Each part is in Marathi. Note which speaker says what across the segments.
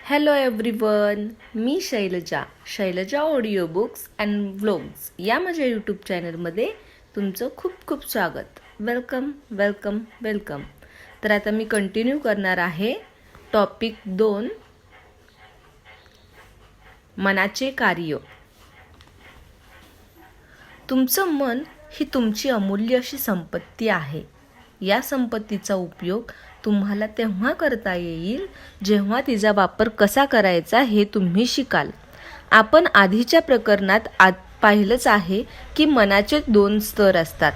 Speaker 1: हॅलो एव्हरीवन, मी Shailaja audio books and vlogs या माझ्या यूट्यूब चॅनलमध्ये तुमचं खूप खूप स्वागत. Welcome welcome welcome. तर आता मी कंटिन्यू करणार आहे टॉपिक 2, मनाचे कार्य. तुमचं मन ही तुमची अमूल्य अशी संपत्ती आहे. या संपत्तीचा उपयोग तुम्हाला तेव्हा करता येईल जेव्हा तिचा वापर कसा करायचा हे तुम्ही शिकाल. आपण आधीच्या प्रकरणात पाहिलंच आहे की मनाचे 2 स्तर असतात,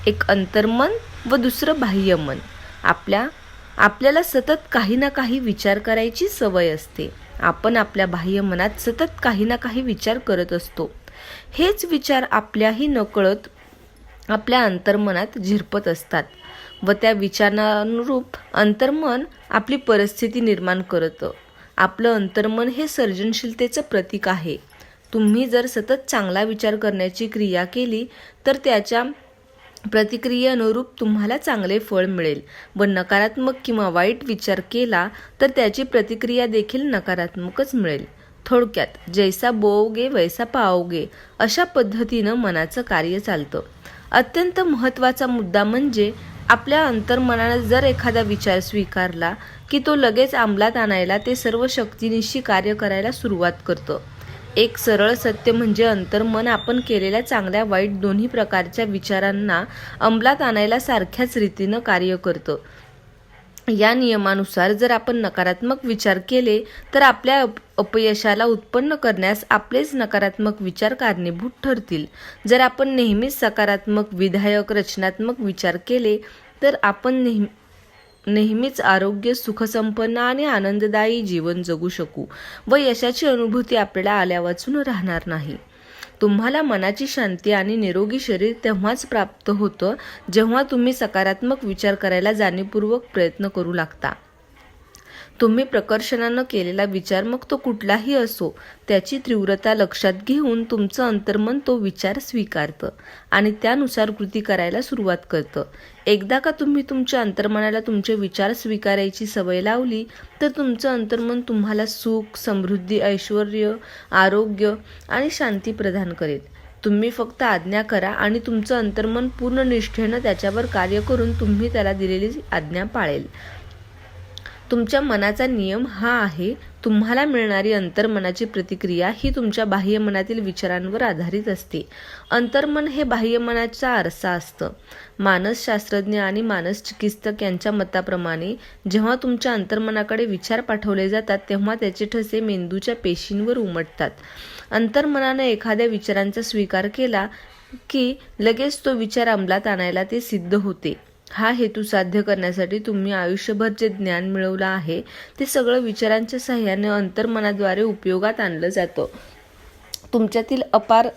Speaker 1: एक अंतर्मन व दुसरं बाह्यमन. आपल्याला सतत काही ना काही विचार करायची सवय असते. आपण आपल्या बाह्यमनात सतत काही ना काही विचार करत असतो. हेच विचार आपल्याही नकळत आपल्या अंतर्मनात झिरपत असतात व त्या विचारानुरूप अंतर्मन आपली परिस्थिती निर्माण करतं. आपलं अंतर्मन हे सर्जनशीलतेचं प्रतीक आहे. तुम्ही जर सतत चांगला विचार करण्याची क्रिया केली तर त्याच्या प्रतिक्रियेनुरूप तुम्हाला चांगले फळ मिळेल व नकारात्मक किंवा वाईट विचार केला तर त्याची प्रतिक्रिया देखील नकारात्मकच मिळेल. थोडक्यात जैसा बोओगे वैसा पाओगे अशा पद्धतीनं मनाचं कार्य चालतं. अत्यंत महत्त्वाचा मुद्दा म्हणजे आपल्या अंतर्मनानं जर एखादा विचार स्वीकारला की तो लगेच अंमलात आणायला ते सर्व शक्तीनिशी कार्य करायला सुरुवात करतं. एक सरळ सत्य म्हणजे अंतर्मन आपण केलेल्या चांगल्या वाईट दोन्ही प्रकारच्या विचारांना अंमलात आणायला सारख्याच रीतीनं कार्य करतं. या नियमानुसार जर आपण नकारात्मक विचार केले तर आपल्या अपयशाला उत्पन्न करण्यास आपलेच नकारात्मक विचार कारणीभूत ठरतील. जर आपण नेहमीच सकारात्मक, विधायक, रचनात्मक विचार केले तर आपण नेहमीच आरोग्य, सुखसंपन्न आणि आनंददायी जीवन जगू शकू व यशाची अनुभूती आपल्याला आल्यावाचून राहणार नाही. तुम्हाला मनाची शांती आणि निरोगी शरीर तेव्हाच प्राप्त होतं जेव्हा तुम्ही सकारात्मक विचार करायला जाणीवपूर्वक प्रयत्न करू लागता. तुम्ही प्रकर्षानं केलेला विचार, मग तो कुठलाही असो, त्याची तीव्रता लक्षात घेऊन तुमचं अंतर्मन तो विचार स्वीकारतं आणि त्यानुसार कृती करायला सुरुवात करतं. एकदा का तुम्ही तुमच्या अंतर्मनाला तुमचे विचार स्वीकारायची सवय लावली तर तुमचं अंतर्मन तुम्हाला सुख, समृद्धी, ऐश्वर्य, आरोग्य आणि शांती प्रदान करेल. तुम्ही फक्त आज्ञा करा आणि तुमचं अंतर्मन पूर्ण निष्ठेनं त्याच्यावर कार्य करून तुम्ही त्याला दिलेली आज्ञा पाळेल. तुमच्या मनाचा नियम हा आहे, तुम्हाला मिळणारी अंतर्मनाची प्रतिक्रिया ही तुमच्या बाह्यमनातील विचारांवर आधारित असते. अंतर्मन हे बाह्यमनाचा आरसा असतं. मानसशास्त्रज्ञ आणि मानसचिकित्सक यांच्या मताप्रमाणे जेव्हा तुमच्या अंतर्मनाकडे विचार पाठवले जातात तेव्हा त्याचे ठसे मेंदूच्या पेशींवर उमटतात. अंतर्मनानं एखाद्या विचारांचा स्वीकार केला की लगेच तो विचार अंमलात आणायला ते सिद्ध होते. हा हेतू साध्य करण्यासाठी तुम्ही आयुष्यभर जे ज्ञान मिळवलं आहे ते सगळं विचारांच्या साहाय्याने अंतर्मनाद्वारे उपयोगात आणलं जातं. तुमच्यातील अपार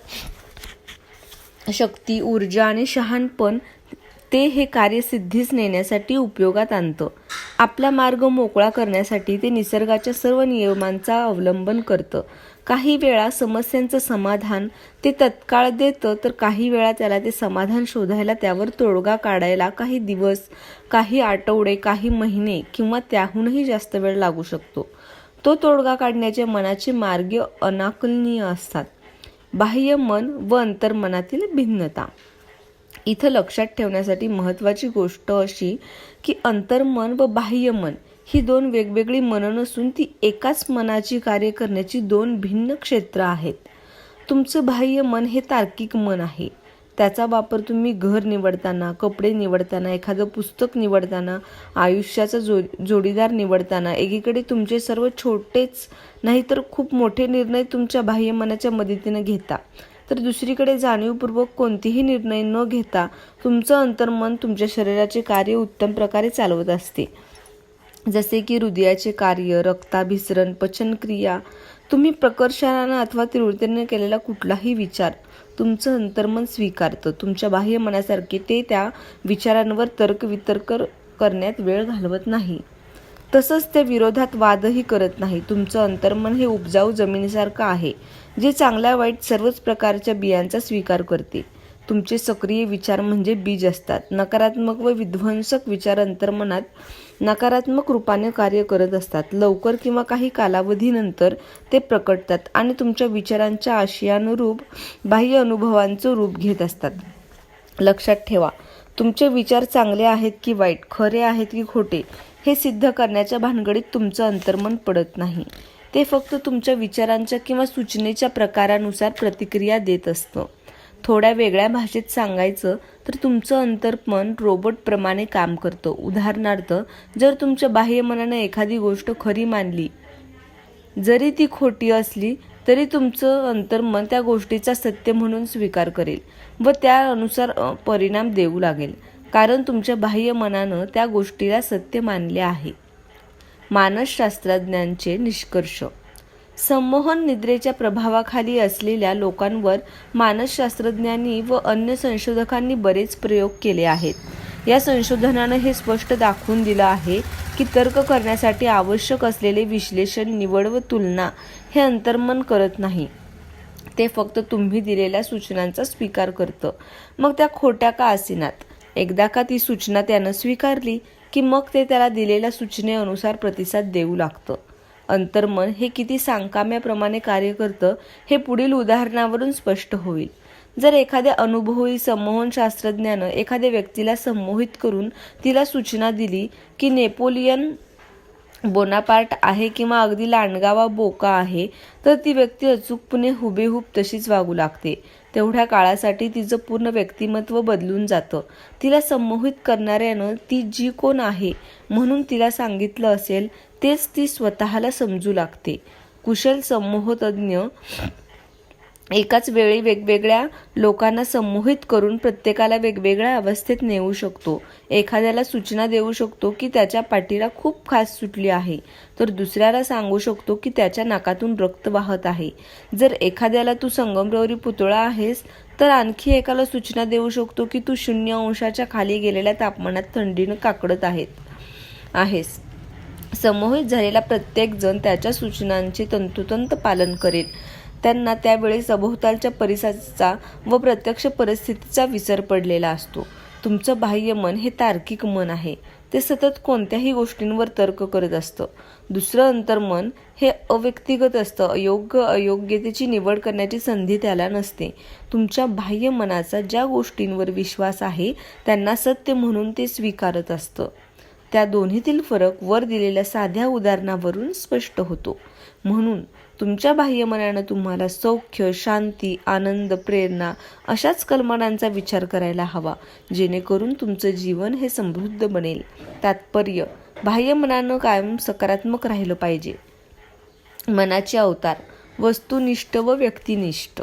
Speaker 1: शक्ती, ऊर्जा आणि शहाणपण ते हे कार्य सिद्धीस नेण्यासाठी उपयोगात आणतं. आपला मार्ग मोकळा करण्यासाठी ते निसर्गाच्या सर्व नियमांचा अवलंबन करतं. काही वेळा समस्यांचं समाधान ते तत्काळ देतं तर काही वेळा त्याला ते समाधान शोधायला, त्यावर तोडगा काढायला काही दिवस, काही आठवडे, काही महिने किंवा त्याहूनही जास्त वेळ लागू शकतो. तो तोडगा काढण्याचे मनाचे मार्ग अनाकलनीय असतात. बाह्य मन व अंतर्मनातील भिन्नता. इथं लक्षात ठेवण्यासाठी महत्त्वाची गोष्ट अशी की अंतर्मन व बाह्यमन ही 2 वेगवेगळी मनं नसून ती एकाच मनाची कार्य करण्याची 2 भिन्न क्षेत्र आहेत. तुमचं बाह्य मन हे तार्किक मन आहे. त्याचा वापर तुम्ही घर निवडताना, कपडे निवडताना, एखादं पुस्तक निवडताना, आयुष्याचा जोडीदार निवडताना, एकीकडे तुमचे सर्व छोटेच नाही तर खूप मोठे निर्णय तुमच्या बाह्यमनाच्या मदतीनं घेता, तर दुसरीकडे जाणीवपूर्वक कोणतेही निर्णय न घेता तुमचं अंतर्मन तुमच्या शरीराचे कार्य उत्तम प्रकारे चालवत असते. जसे की हृदयाचे कार्य, रक्ताभिसरण, पचनक्रिया. तुम्ही प्रकर्षानं अथवा तीव्रतेने केलेला कुठलाही विचार तुमचं अंतर्मन स्वीकारतं. तुमच्या बाह्य मनासारखे ते त्या विचारांवर तर्कवितर्क करण्यात वेळ घालवत नाही. तसंच त्या विरोधात वादही करत नाही. तुमचं अंतर्मन हे उपजाऊ जमिनीसारखं आहे जे चांगल्या वाईट सर्वच प्रकारच्या बियांचा स्वीकार करते. तुमचे सक्रिय विचार म्हणजे बीज असतात. नकारात्मक व विध्वंसक विचार अंतर्मनात नकारात्मक रूपाने कार्य करत असतात. लवकर किंवा काही कालावधीनंतर ते प्रकटतात आणि तुमच्या विचारांच्या आशयानुरूप बाह्य अनुभवांचं रूप घेत असतात. लक्षात ठेवा, तुमचे विचार चांगले आहेत की वाईट, खरे आहेत की खोटे, हे सिद्ध करण्याच्या भानगडीत तुमचं अंतर्मन पडत नाही. ते फक्त तुमच्या विचारांच्या किंवा सूचनेच्या प्रकारानुसार प्रतिक्रिया देत असतं. थोड्या वेगळ्या भाषेत सांगायचं तर तुमचं अंतर्मन रोबोटप्रमाणे काम करतं. उदाहरणार्थ, जर तुमच्या बाह्यमनाने एखादी गोष्ट खरी मानली, जरी ती खोटी असली तरी तुमचं अंतर्मन त्या गोष्टीचा सत्य म्हणून स्वीकार करेल व त्यानुसार परिणाम देऊ लागेल, कारण तुमच्या बाह्यमनानं त्या गोष्टीला सत्य मानले आहे. मानसशास्त्रज्ञांचे निष्कर्ष. संमोहन निद्रेच्या प्रभावाखाली असलेल्या लोकांवर मानसशास्त्रज्ञांनी व अन्य संशोधकांनी बरेच प्रयोग केले आहेत. या संशोधनानं हे स्पष्ट दाखवून दिलं आहे की तर्क करण्यासाठी आवश्यक असलेले विश्लेषण, निवड व तुलना हे अंतर्मन करत नाही. ते फक्त तुम्ही दिलेल्या सूचनांचा स्वीकार करतं, मग त्या खोट्या का असेनात. एकदा का ती सूचना त्यानं स्वीकारली की मग ते त्याला दिलेल्या सूचनेनुसार प्रतिसाद देऊ लागतं. अंतर्मन हे किती सांकाम्याप्रमाणे कार्य करतं हे पुढील उदाहरणावरून स्पष्ट होईल. जर एखाद्या अनुभवी संमोहन शास्त्रज्ञानं एखाद्या व्यक्तीला संमोहित करून तिला सूचना दिली की नेपोलियन बोनापार्ट आहे किंवा अगदी लांडगा वा बोका आहे, तर ती व्यक्ती अचूकपणे हुबेहूब तशीच वागू लागते. तेवढ्या काळासाठी तिचं पूर्ण व्यक्तिमत्व बदलून जातं. तिला संमोहित करणाऱ्यानं ती जी कोण आहे म्हणून तिला सांगितलं असेल तेच ती स्वतःला समजू लागते. कुशल संमोहतज्ञ एकाच वेळी वेगवेगळ्या लोकांना संमोहित करून प्रत्येकाला वेगवेगळ्या अवस्थेत नेऊ शकतो. एखाद्याला सूचना देऊ शकतो की त्याच्या पाठीला खूप खाज सुटली आहे, तर दुसऱ्याला सांगू शकतो की त्याच्या नाकातून रक्त वाहत आहे. जर एखाद्याला तू संगमरवरी पुतळा आहेस, तर आणखी एकाला सूचना देऊ शकतो की तू 0° खाली गेलेल्या तापमानात थंडीनं काकडत आहेस. संमोहित झालेला प्रत्येक जण त्याच्या सूचनांचे तंतोतंत पालन करेल. त्यांना त्यावेळी सभोवतालच्या परिसराचा व प्रत्यक्ष परिस्थितीचा विसर पडलेला असतो. तुमचं बाह्य मन हे तार्किक मन आहे. ते सतत कोणत्याही गोष्टींवर तर्क करत असतं. दुसरं अंतर्मन हे अव्यक्तिगत असतं. अयोग्यतेची निवड करण्याची संधी त्याला नसते. तुमच्या बाह्य मनाचा ज्या गोष्टींवर विश्वास आहे त्यांना सत्य म्हणून ते स्वीकारत असतं. त्या दोन्हीतील फरक वर दिलेल्या साध्या उदाहरणावरून स्पष्ट होतो. म्हणून तुमच्या बाह्यमनानं तुम्हाला सौख्य, शांती, आनंद, प्रेरणा अशाच कल्पनांचा विचार करायला हवा, जेणेकरून तुमचं जीवन हे समृद्ध बनेल. तात्पर्य: बाह्यमनानं कायम सकारात्मक राहिलं पाहिजे. मनाचे अवतार: वस्तुनिष्ठ व व्यक्तिनिष्ठ.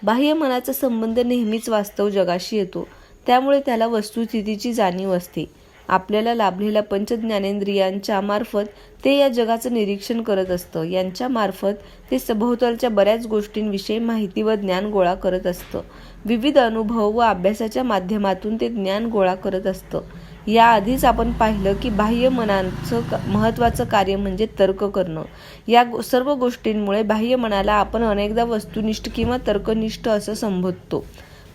Speaker 1: बाह्यमनाचा संबंध नेहमीच वास्तव जगाशी येतो, त्यामुळे त्याला वस्तुस्थितीची जाणीव असते. आपल्याला लाभलेल्या पंचज्ञानेंद्रियांच्या मार्फत ते या जगाचं निरीक्षण करत असतं. यांच्या मार्फत ते सभोवतालच्या बऱ्याच गोष्टींविषयी माहिती व ज्ञान गोळा करत असतं. विविध अनुभव व अभ्यासाच्या माध्यमातून ते ज्ञान गोळा करत असतं. याआधीच आपण पाहिलं की बाह्य मनाचं महत्त्वाचं कार्य म्हणजे तर्क करणं. या सर्व गोष्टींमुळे बाह्य मनाला आपण अनेकदा वस्तुनिष्ठ किंवा तर्कनिष्ठ असं संबोधतो.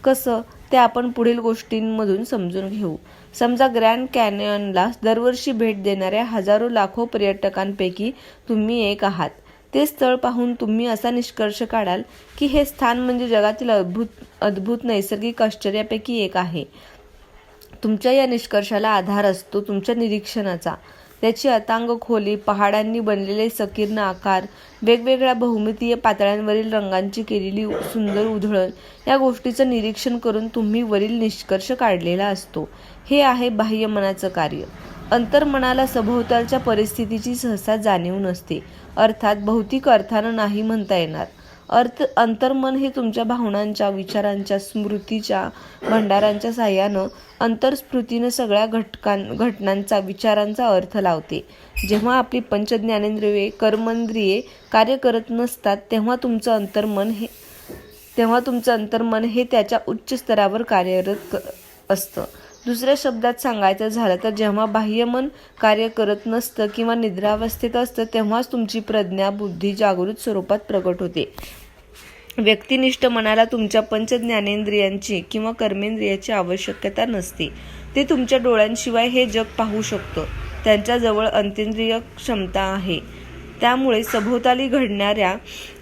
Speaker 1: कसं ते आपण पुढील गोष्टींमधून समजून घेऊ. समजा ग्रँड कॅन्यनला दरवर्षी भेट देणाऱ्या हजारो लाखो पर्यटकांपैकी तुम्ही एक आहात. ते स्थळ पाहून तुम्ही असा निष्कर्ष काढाल की हे स्थान म्हणजे जगातील अद्भुत नैसर्गिक आश्चर्यापैकी एक आहे. तुमच्या या निष्कर्षाला आधार असतो तुमच्या निरीक्षणाचा. त्याची अतांग खोली, पहाडांनी बनलेले संकीर्ण आकार, वेगवेगळ्या बहुमितीय पातळ्यांवरील रंगांची केलेली सुंदर उधळण, या गोष्टीचं निरीक्षण करून तुम्ही वरील निष्कर्ष काढलेला असतो. हे आहे बाह्य मनाचं कार्य. अंतर्मनाला सभोवतालच्या परिस्थितीची सहसा जाणीव नसते. अर्थात भौतिक अर्थानं नाही म्हणता येणार. अंतर्मन हे तुमच्या भावनांच्या, विचारांच्या, स्मृतीच्या भंडारांच्या साह्यानं अंतर्स्फूर्तीनं सगळ्या घटनांचा, विचारांचा अर्थ लावते. जेव्हा आपली पंचज्ञानेंद्रिये, कर्मेंद्रिये कार्य करत नसतात तेव्हा तुमचं अंतर्मन हे त्याच्या उच्च स्तरावर कार्यरत असतं. दुसऱ्या शब्दात सांगायचं झालं तर जेव्हा बाह्यमन कार्य करत नसतं किंवा निद्रावस्थेत असतं तेव्हाच तुमची प्रज्ञा, बुद्धी जागृत स्वरूपात प्रकट होते. व्यक्तिनिष्ठ मनाला तुमच्या पंच ज्ञानेंद्रियांची किंवा कर्मेंद्रियाची आवश्यकता नसते. ते तुमच्या डोळ्यांशिवाय हे जग पाहू शकतं. त्यांच्याजवळ अंतेंद्रिय क्षमता आहे. त्यामुळे सभोवताली घडणाऱ्या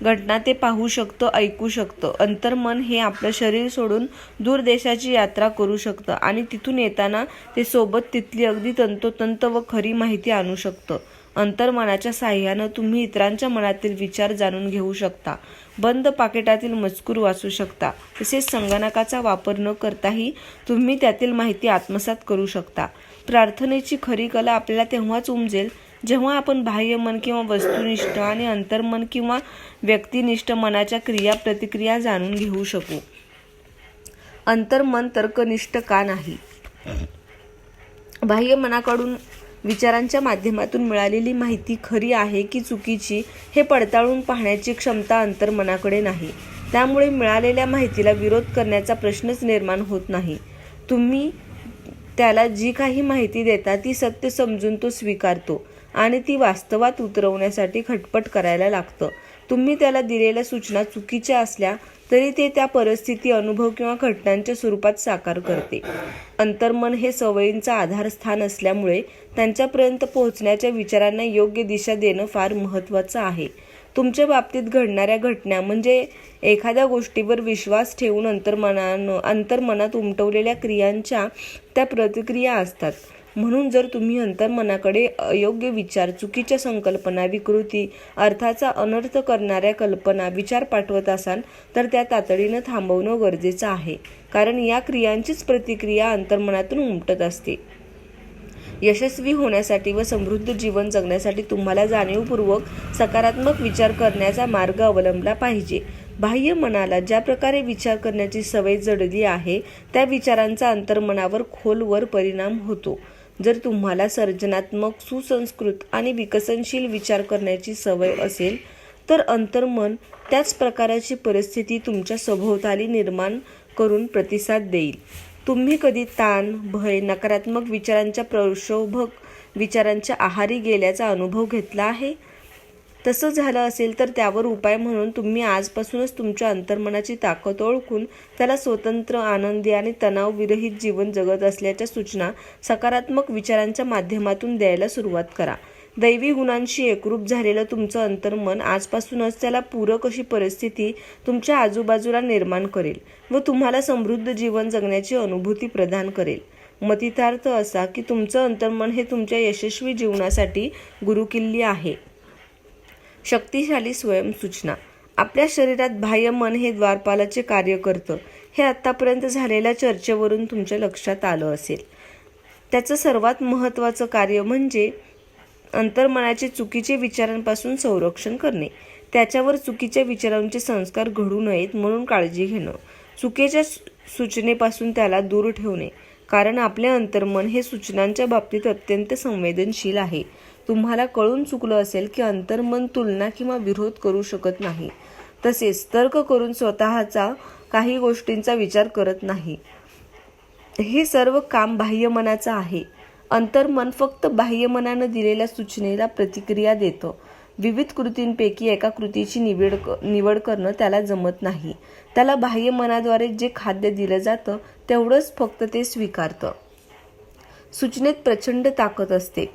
Speaker 1: घटना ते पाहू शकतं, ऐकू शकतं. अंतर्मन हे आपलं शरीर सोडून दूर देशाची यात्रा करू शकतं आणि तिथून येताना ते सोबत तिथली अगदी तंतोतंत व खरी माहिती आणू शकतं. अंतर्मनाच्या साह्यानं तुम्ही इतरांच्या मनातील विचार जाणून घेऊ शकता, बंद पाकिटातील मजकूर वाचू शकता. तसेच संगणकाचा वापर न करताही तुम्ही त्यातील माहिती आत्मसात करू शकता. प्रार्थनेची खरी कला आपल्याला तेव्हाच उमजेल जेव्हा आपण बाह्य मन किंवा वस्तुनिष्ठ आणि अंतर्मन किंवा व्यक्तिनिष्ठ मनाच्या क्रिया प्रतिक्रिया जाणून घेऊ शकू. अंतर्मन तर्कनिष्ठ का नाही? बाह्य मनाकडून विचारांच्या माध्यमातून मिळालेली माहिती खरी आहे की चुकीची हे पडताळून पाहण्याची क्षमता अंतर्मनाकडे नाही. त्यामुळे मिळालेल्या माहितीला विरोध करण्याचा प्रश्नच निर्माण होत नाही. तुम्ही त्याला जी काही माहिती देता ती सत्य समजून तो स्वीकारतो आणि ती वास्तवात उतरवण्यासाठी खटपट करायला लागतं. तुम्ही त्याला दिलेल्या सूचना चुकीच्या असल्या तरी ते त्या परिस्थिती, अनुभव किंवा घटनांच्या स्वरूपात साकार करते. अंतर्मन हे सवयींचा आधारस्थान असल्यामुळे त्यांच्यापर्यंत पोहोचण्याच्या विचारांना योग्य दिशा देणं फार महत्त्वाचं आहे. तुमच्या बाबतीत घडणाऱ्या घटना म्हणजे एखाद्या गोष्टीवर विश्वास ठेवून अंतर्मनात उमटवलेल्या क्रियांच्या त्या प्रतिक्रिया असतात. म्हणून जर तुम्ही अंतर्मनाकडे अयोग्य विचार, चुकीच्या संकल्पना, विकृती, अर्थाचा अनर्थ करणाऱ्या कल्पना, विचार पाठवत असाल तर त्या तातडीनं थांबवणं गरजेचं आहे. कारण या क्रियांचीच प्रतिक्रिया अंतर्मनातून उमटत असते. यशस्वी होण्यासाठी व समृद्ध जीवन जगण्यासाठी तुम्हाला जाणीवपूर्वक सकारात्मक विचार करण्याचा मार्ग अवलंबला पाहिजे. बाह्य मनाला ज्या प्रकारे विचार करण्याची सवय जडली आहे त्या विचारांचा अंतर्मनावर खोलवर परिणाम होतो. जर तुम्हाला सर्जनात्मक, सुसंस्कृत आणि विकसनशील विचार करण्याची सवय असेल तर अंतर्मन त्याच प्रकारची परिस्थिती तुमच्या सभोवताली निर्माण करून प्रतिसाद देईल. तुम्ही कधी ताण, भय, नकारात्मक विचारांच्या प्रक्षोभक विचारांच्या आहारी गेल्याचा अनुभव घेतला आहे? तसं झालं असेल तर त्यावर उपाय म्हणून तुम्ही आजपासूनच तुमच्या अंतर्मनाची ताकद ओळखून त्याला स्वतंत्र, आनंदी आणि तणावविरहित जीवन जगत असल्याच्या सूचना सकारात्मक विचारांच्या माध्यमातून द्यायला सुरुवात करा. दैवी गुणांशी एकरूप झालेलं तुमचं अंतर्मन आजपासूनच त्याला पूरक अशी परिस्थिती तुमच्या आजूबाजूला निर्माण करेल व तुम्हाला समृद्ध जीवन जगण्याची अनुभूती प्रदान करेल. मतितार्थ असा की तुमचं अंतर्मन हे तुमच्या यशस्वी जीवनासाठी गुरुकिल्ली आहे. शक्तिशाली स्वयंसूचना. आपल्या शरीरात बाह्य मन हे द्वारपालाचे कार्य करतं हे आत्तापर्यंत झालेल्या चर्चेवरून तुमच्या लक्षात आलं असेल. त्याचं सर्वात महत्त्वाचं कार्य म्हणजे अंतर्मनाचे चुकीचे विचारांपासून संरक्षण करणे. त्याच्यावर चुकीच्या विचारांचे संस्कार घडू नयेत म्हणून काळजी घेणं. चुकीच्या सूचनेपासून त्याला दूर ठेवणे. कारण आपले अंतर्मन हे सूचनांच्या बाबतीत अत्यंत संवेदनशील आहे. तुम्हाला कळून चुकलं असेल की अंतर्मन तुलना किंवा विरोध करू शकत नाही. तसेच तर्क करून स्वतःचा काही गोष्टींचा विचार करत नाही. हे सर्व काम बाह्य मनाचं आहे. अंतर्मन फक्त बाह्य मनानं दिलेल्या सूचनेला प्रतिक्रिया देतं. विविध कृतींपैकी एका कृतीची निवड करणं त्याला जमत नाही. त्याला बाह्य मनाद्वारे जे खाद्य दिलं जातं तेवढंच फक्त ते स्वीकारतं. सूचनेत प्रचंड ताकद असते.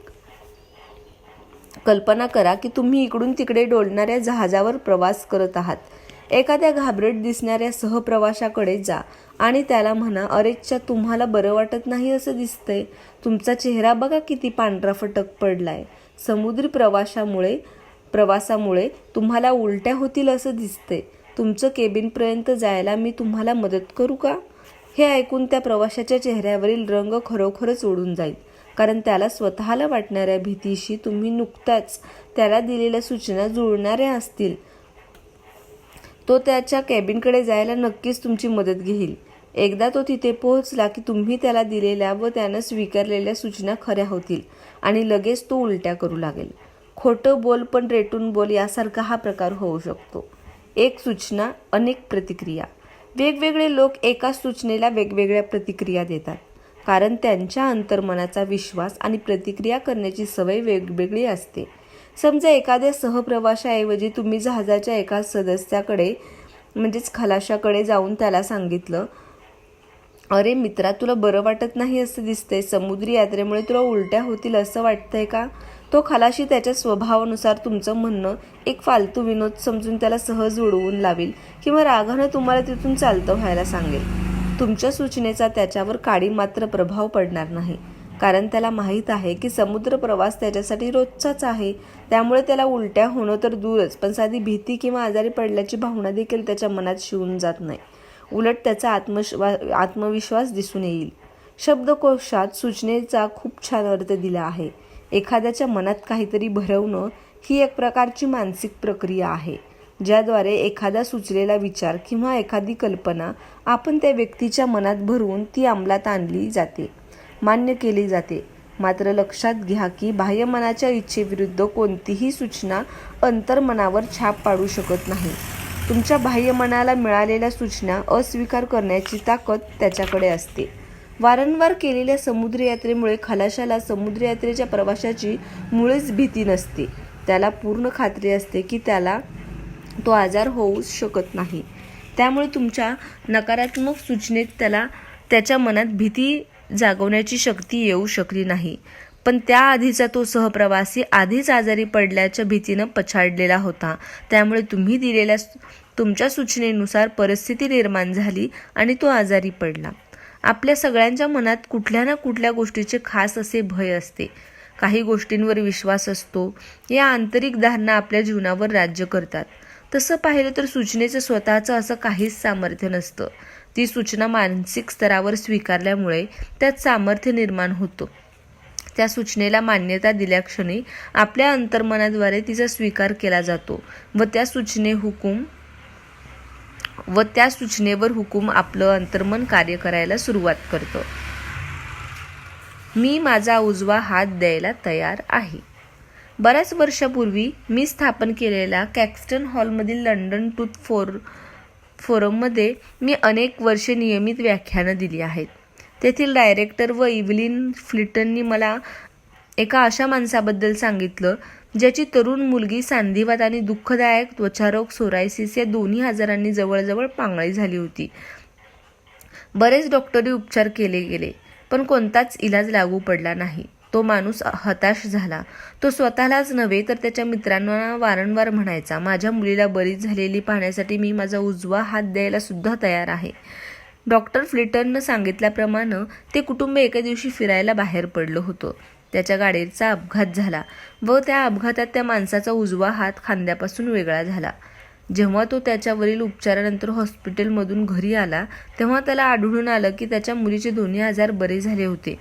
Speaker 1: कल्पना करा की तुम्ही इकडून तिकडे डोलणाऱ्या जहाजावर प्रवास करत आहात. एखाद्या घाबरट दिसणाऱ्या सहप्रवाशाकडे जा आणि त्याला म्हणा, अरेच्छा, तुम्हाला बरं वाटत नाही असं दिसतंय. तुमचा चेहरा बघा किती पांढरा फटक पडलाय. समुद्री प्रवासामुळे तुम्हाला उलट्या होतील असं दिसतंय. तुमचं केबिनपर्यंत जायला मी तुम्हाला मदत करू का? हे ऐकून त्या प्रवाशाच्या चेहऱ्यावरील रंग खरोखरच उडून जाईल. कारण त्याला स्वतःला वाटणाऱ्या भीतीशी तुम्ही नुकताच त्याला दिलेल्या सूचना जुळणाऱ्या असतील. तो त्याच्या केबिनकडे जायला नक्कीच तुमची मदत घेईल. एकदा तो तिथे पोहोचला की तुम्ही त्याला दिलेल्या व त्यानं स्वीकारलेल्या सूचना खऱ्या होतील आणि लगेच तो उलट्या करू लागेल. खोटं बोल पण रेटून बोल यासारखा हा प्रकार होऊ शकतो. एक सूचना, अनेक प्रतिक्रिया. वेगवेगळे लोक एकाच सूचनेला वेगवेगळ्या प्रतिक्रिया देतात. कारण त्यांच्या अंतर्मनाचा विश्वास आणि प्रतिक्रिया करण्याची सवय वेगवेगळी असते. समजा एखाद्या सहप्रवाशाऐवजी तुम्ही जहाजाच्या एका सदस्याकडे म्हणजेच खलाशाकडे जाऊन त्याला सांगितलं, अरे मित्रा, तुला बरं वाटत नाही असं दिसतंय. समुद्री यात्रेमुळे तुला उलट्या होतील असं वाटतंय का? तो खलाशी त्याच्या स्वभावानुसार तुमचं म्हणणं एक फालतू विनोद समजून त्याला सहज उडवून लावेल किंवा रागानं तुम्हाला तिथून चालतं व्हायला सांगेल. तुमच्या सूचनेचा त्याच्यावर काडी मात्र प्रभाव पडणार नाही, कारण त्याला माहीत आहे की समुद्र प्रवास त्याच्यासाठी रोजचाच आहे. त्यामुळे त्याला उलट्या होणं तर दूरच, पण साधी भीती किंवा आजारी पडल्याची भावना देखील त्याच्या मनात शिवून जात नाही. उलट त्याचा आत्मविश्वास दिसून येईल. शब्दकोशात सूचनेचा खूप छान अर्थ दिला आहे. एखाद्याच्या मनात काहीतरी भरवणं ही एक प्रकारची मानसिक प्रक्रिया आहे, ज्याद्वारे एखादा सुचलेला विचार किंवा एखादी कल्पना आपण त्या व्यक्तीच्या मनात भरवून ती अंमलात आणली जाते, मान्य केली जाते. मात्र लक्षात घ्या की बाह्यमनाच्या इच्छेविरुद्ध कोणतीही सूचना अंतर्मनावर छाप पाडू शकत नाही. तुमच्या बाह्यमनाला मिळालेल्या सूचना अस्वीकार करण्याची ताकद त्याच्याकडे असते. वारंवार केलेल्या समुद्रयात्रेमुळे खलाशाला समुद्रयात्रेच्या प्रवासाची मुळीच भीती नसते. त्याला पूर्ण खात्री असते की त्याला तो आजार होऊच शकत नाही. त्यामुळे तुमच्या नकारात्मक सूचनेत त्याच्या मनात भीती जागवण्याची शक्ती येऊ शकली नाही. पण त्याआधीचा तो सहप्रवासी आधीच आजारी पडल्याच्या भीतीनं पछाडलेला होता. त्यामुळे तुम्ही दिलेल्या तुमच्या सूचनेनुसार परिस्थिती निर्माण झाली आणि तो आजारी पडला. आपल्या सगळ्यांच्या मनात कुठल्या ना कुठल्या गोष्टीचे खास असे भय असते. काही गोष्टींवर विश्वास असतो. या आंतरिक धारणा आपल्या जीवनावर राज्य करतात. तसं पाहिलं तर सूचनेचं स्वतःचं असं काहीच सामर्थ्य नसतं. ती सूचना मानसिक स्तरावर स्वीकारल्यामुळे त्यात सामर्थ्य निर्माण होतं. त्या सूचनेला मान्यता दिल्याक्षणी आपल्या अंतर्मनाद्वारे तिचा स्वीकार केला जातो व त्या सूचनेवर हुकूम आपलं अंतर्मन कार्य करायला सुरुवात करतं. मी माझा उजवा हात द्यायला तयार आहे. बऱ्याच वर्षापूर्वी मी स्थापन केलेल्या कॅक्स्टन हॉलमधील लंडन टूथ फोरममध्ये मी अनेक वर्षे नियमित व्याख्यानं दिली आहेत. तेथील डायरेक्टर व इव्हलिन फ्लिटननी मला एका अशा माणसाबद्दल सांगितलं, ज्याची तरुण मुलगी सांधिवात आणि दुःखदायक त्वचारोग सोरायसिस या दोन्ही आजारांनी जवळजवळ पांगळी झाली होती. बरेच डॉक्टरी उपचार केले गेले, पण कोणताच इलाज लागू पडला नाही. तो माणूस हताश झाला. तो स्वतःलाच नव्हे तर त्याच्या मित्रांना वारंवार म्हणायचा, माझ्या मुलीला बरी झालेली पाहण्यासाठी मी माझा उजवा हात द्यायला सुद्धा तयार आहे. डॉक्टर फ्लिटननं सांगितल्याप्रमाणे ते कुटुंब एके दिवशी फिरायला बाहेर पडलं होतं. त्याच्या गाडीचा अपघात झाला व त्या अपघातात त्या माणसाचा उजवा हात खांद्यापासून वेगळा झाला. जेव्हा तो त्याच्यावरील उपचारानंतर हॉस्पिटलमधून घरी आला तेव्हा त्याला आढळून आलं की त्याच्या मुलीचे दोन्ही आजार बरे झाले होते.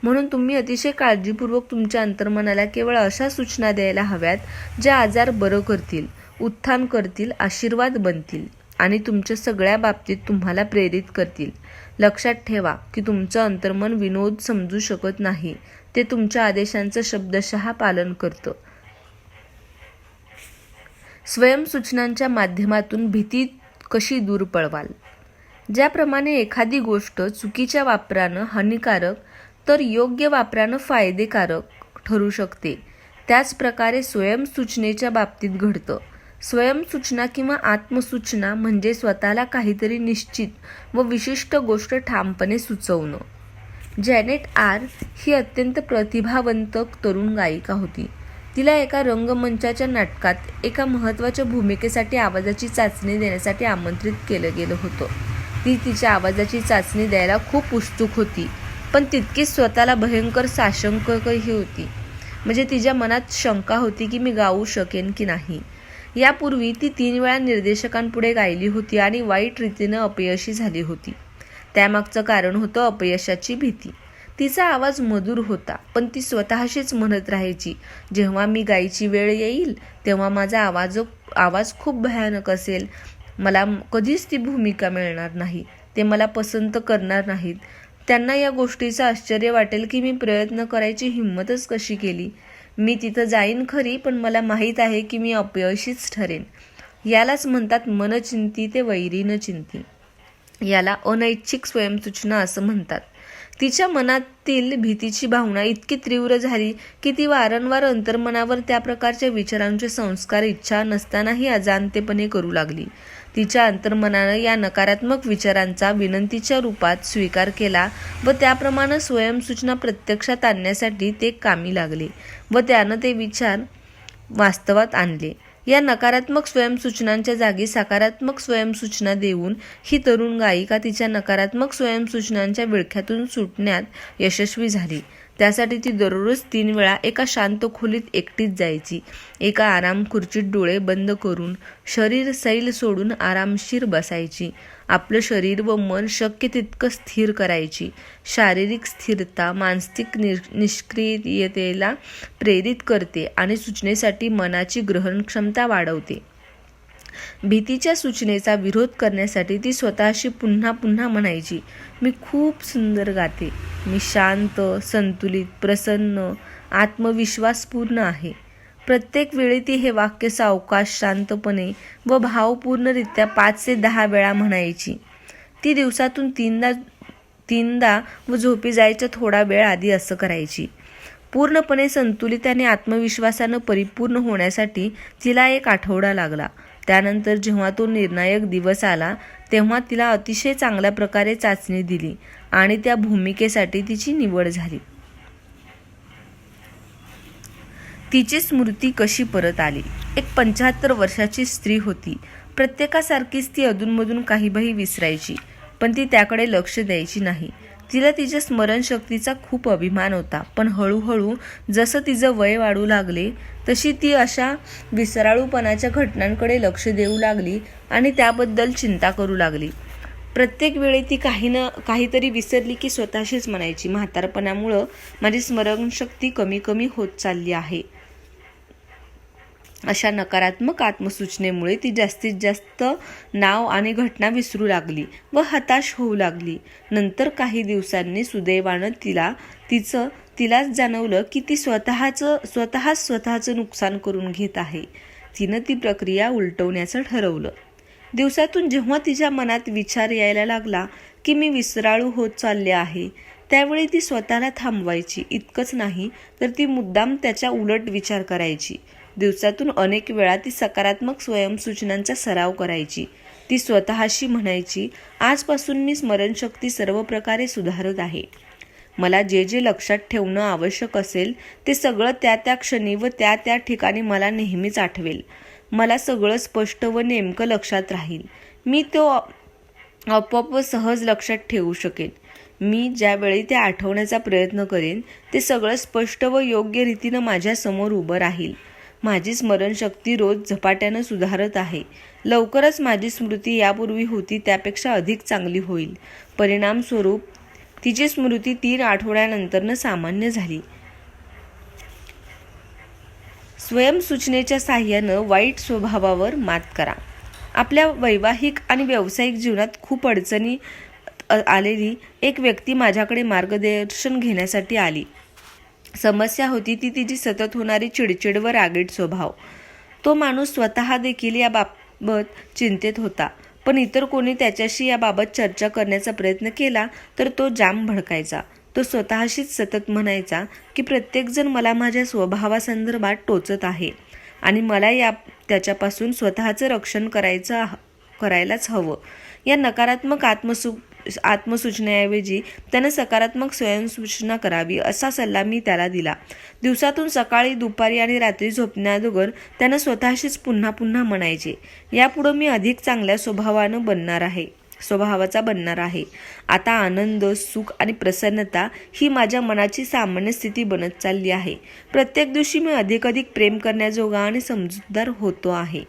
Speaker 1: म्हणून तुम्ही अतिशय काळजीपूर्वक तुमच्या अंतर्मनाला केवळ अशा सूचना द्यायला हव्यात ज्या आजार बरं करतील, उत्थान करतील, आशीर्वाद बनतील आणि तुमच्या सगळ्या बाबतीत तुम्हाला प्रेरित करतील. लक्षात ठेवा की तुमचं अंतर्मन विनोद समजू शकत नाही. ते तुमच्या आदेशांचं शब्दशः पालन करतं. स्वयंसूचनांच्या माध्यमातून भीती कशी दूर पळवाल? ज्याप्रमाणे एखादी गोष्ट चुकीच्या वापरानं हानिकारक तर योग्य वापरानं फायदेकारक ठरू शकते, त्याच प्रकारे स्वयंसूचनेच्या बाबतीत घडतं. स्वयंसूचना किंवा आत्मसूचना म्हणजे स्वतःला काहीतरी निश्चित व विशिष्ट गोष्ट ठामपणे सुचवणं. जॅनेट आर ही अत्यंत प्रतिभावंत तरुण गायिका होती. तिला एका रंगमंचाच्या नाटकात एका महत्त्वाच्या भूमिकेसाठी आवाजाची चाचणी देण्यासाठी आमंत्रित केलं गेलं होतं. ती तिच्या आवाजाची चाचणी द्यायला खूप उत्सुक होती, पण तितकीच स्वतःला भयंकर साशंकही होती. म्हणजे तिच्या मनात शंका होती की मी गाऊ शकेन की नाही. यापूर्वी ती 3 वेळा निर्देशकांपुढे गायली होती आणि वाईट रीतीनं अपयशी झाली होती. त्यामागचं कारण होतं अपयशाची भीती. तिचा आवाज मधुर होता, पण ती स्वतःशीच म्हणत राहायची, जेव्हा मी गायची वेळ येईल तेव्हा माझा आवाज खूप भयानक असेल. मला कधीच ती भूमिका मिळणार नाही. ते मला पसंत करणार नाहीत. त्यांना या गोष्टीचं आश्चर्य वाटेल की मी प्रयत्न करायची हिंमतच कशी केली. मी तिथं जाईन खरी, पण मला माहीत आहे की मी अपयशीच ठरेन. यालाच म्हणतात मनचिंती ते वैरीन चिंती. याला अनैच्छिक स्वयंसूचना असं म्हणतात. तिच्या मनातील भीतीची भावना इतकी तीव्र झाली की ती वारंवार अंतर्मनावर त्या प्रकारच्या विचारांचे संस्कार इच्छा नसतानाही अजाणतेपणे करू लागली. तिच्या अंतर्मनानं या नकारात्मक विचारांचा विनंतीच्या रूपात स्वीकार केला व त्याप्रमाणे स्वयंसूचना प्रत्यक्षात आणण्यासाठी ते कामी लागले व त्यानं ते विचार वास्तवात आणले. या नकारात्मक स्वयंसूचनांच्या जागी सकारात्मक स्वयंसूचना देऊन ही तरुण गायिका तिच्या नकारात्मक स्वयंसूचनांच्या विळख्यातून सुटण्यात यशस्वी झाली. त्यासाठी ती दररोज 3 वेळा एका शांत खोलीत एकटीच जायची. एका आराम खुर्चीत डोळे बंद करून शरीर सैल सोडून आरामशीर बसायची. आपलं शरीर व मन शक्य तितकं स्थिर करायची. शारीरिक स्थिरता मानसिक निष्क्रियतेला प्रेरित करते आणि सूचनेसाठी मनाची ग्रहणक्षमता वाढवते. भीतीच्या सूचनेचा विरोध करण्यासाठी ती स्वतःशी पुन्हा पुन्हा म्हणायची, मी खूप सुंदर गाते, मी शांत, संतुलित, प्रसन्न, आत्मविश्वासपूर्ण आहे. प्रत्येक वेळी ती हे वाक्य सावकाश, शांतपणे व भावपूर्णरित्या 5 ते 10 वेळा म्हणायची. ती दिवसातून तीनदा व झोपी जायच्या थोडा वेळ आधी असं करायची. पूर्णपणे संतुलित आणि आत्मविश्वासानं परिपूर्ण होण्यासाठी तिला 1 आठवडा लागला. त्यानंतर जेव्हा तो निर्णायक दिवस आला तेव्हा तिला अतिशय चांगल्या प्रकारे चाचणी दिली आणि त्या भूमिकेसाठी तिची निवड झाली. तिची स्मृती कशी परत आली. एक 75 वर्षाची स्त्री होती. प्रत्येकासारखीच ती अधूनमधून काहीबाही विसरायची, पण ती त्याकडे लक्ष द्यायची नाही. तिला तिच्या स्मरणशक्तीचा खूप अभिमान होता, पण हळूहळू जसं तिचं वय वाढू लागले तशी ती अशा विसराळूपणाच्या घटनांकडे लक्ष देऊ लागली आणि त्याबद्दल चिंता करू लागली. प्रत्येक वेळी ती काहीतरी विसरली की स्वतःशीच म्हणायची, म्हातारपणामुळं माझी स्मरणशक्ती कमी कमी होत चालली आहे. अशा नकारात्मक आत्मसूचनेमुळे ती जास्तीत जास्त नाव आणि घटना विसरू लागली व हताश होऊ लागली. नंतर काही दिवसांनी सुदैवानं तिलाच जाणवलं की ती स्वतःचं नुकसान करून घेत आहे. तिनं ती प्रक्रिया उलटवण्याचं ठरवलं. दिवसातून जेव्हा तिच्या मनात विचार यायला लागला की मी विसराळू होत चालले आहे, त्यावेळी ती स्वतःला थांबवायची. इतकंच नाही तर ती मुद्दाम त्याच्या उलट विचार करायची. दिवसातून अनेक वेळा ती सकारात्मक स्वयंसूचनांचा सराव करायची. ती स्वतःशी म्हणायची, आजपासून मी स्मरणशक्ती सर्व प्रकारे सुधारत आहे. मला जे जे लक्षात ठेवणं आवश्यक असेल ते सगळं त्या त्या क्षणी व त्या त्या ठिकाणी मला नेहमीच आठवेल. मला सगळं स्पष्ट व नेमकं लक्षात राहील. मी तो आपोआप व सहज लक्षात ठेवू शकेन. मी ज्यावेळी ते आठवण्याचा प्रयत्न करेन ते सगळं स्पष्ट व योग्य रीतीनं माझ्या समोर उभं राहील. माझी स्मरणशक्ती रोज झपाट्यानं सुधारत आहे. लवकरच माझी स्मृती यापूर्वी होती त्यापेक्षा अधिक चांगली होईल. परिणामस्वरूप तिची स्मृती 3 आठवड्यानंतरनं सामान्य झाली. स्वयंसूचनेच्या साहाय्यानं वाईट स्वभावावर मात करा. आपल्या वैवाहिक आणि व्यावसायिक जीवनात खूप अडचणी आलेली एक व्यक्ती माझ्याकडे मार्गदर्शन घेण्यासाठी आली. समस्या होती ती तिची सतत होणारी चिडचिड व रागीट स्वभाव. तो माणूस स्वतः देखील याबाबत चिंतेत होता, पण इतर कोणी त्याच्याशी याबाबत चर्चा करण्याचा प्रयत्न केला तर तो जाम भडकायचा. तो स्वतःशीच सतत म्हणायचा की प्रत्येकजण मला माझ्या स्वभावासंदर्भात टोचत आहे आणि मला त्याच्यापासून स्वतःचं रक्षण करायलाच हवं. या नकारात्मक आत्मसूचनेऐवजी त्यानं सकारात्मक स्वयंसूचना करावी असा सल्ला मी त्याला दिला. दिवसातून सकाळी, दुपारी आणि रात्री झोपण्याअगोदर त्यानं स्वतःशीच पुन्हा पुन्हा म्हणायचे, यापुढं मी अधिक चांगल्या स्वभावाचा बनणार आहे. आता आनंद, सुख आणि प्रसन्नता ही माझ्या मनाची सामान्य स्थिती बनत चालली आहे. प्रत्येक दिवशी मी अधिकाधिक प्रेम करण्याजोगा आणि समजूतदार होतो आहे.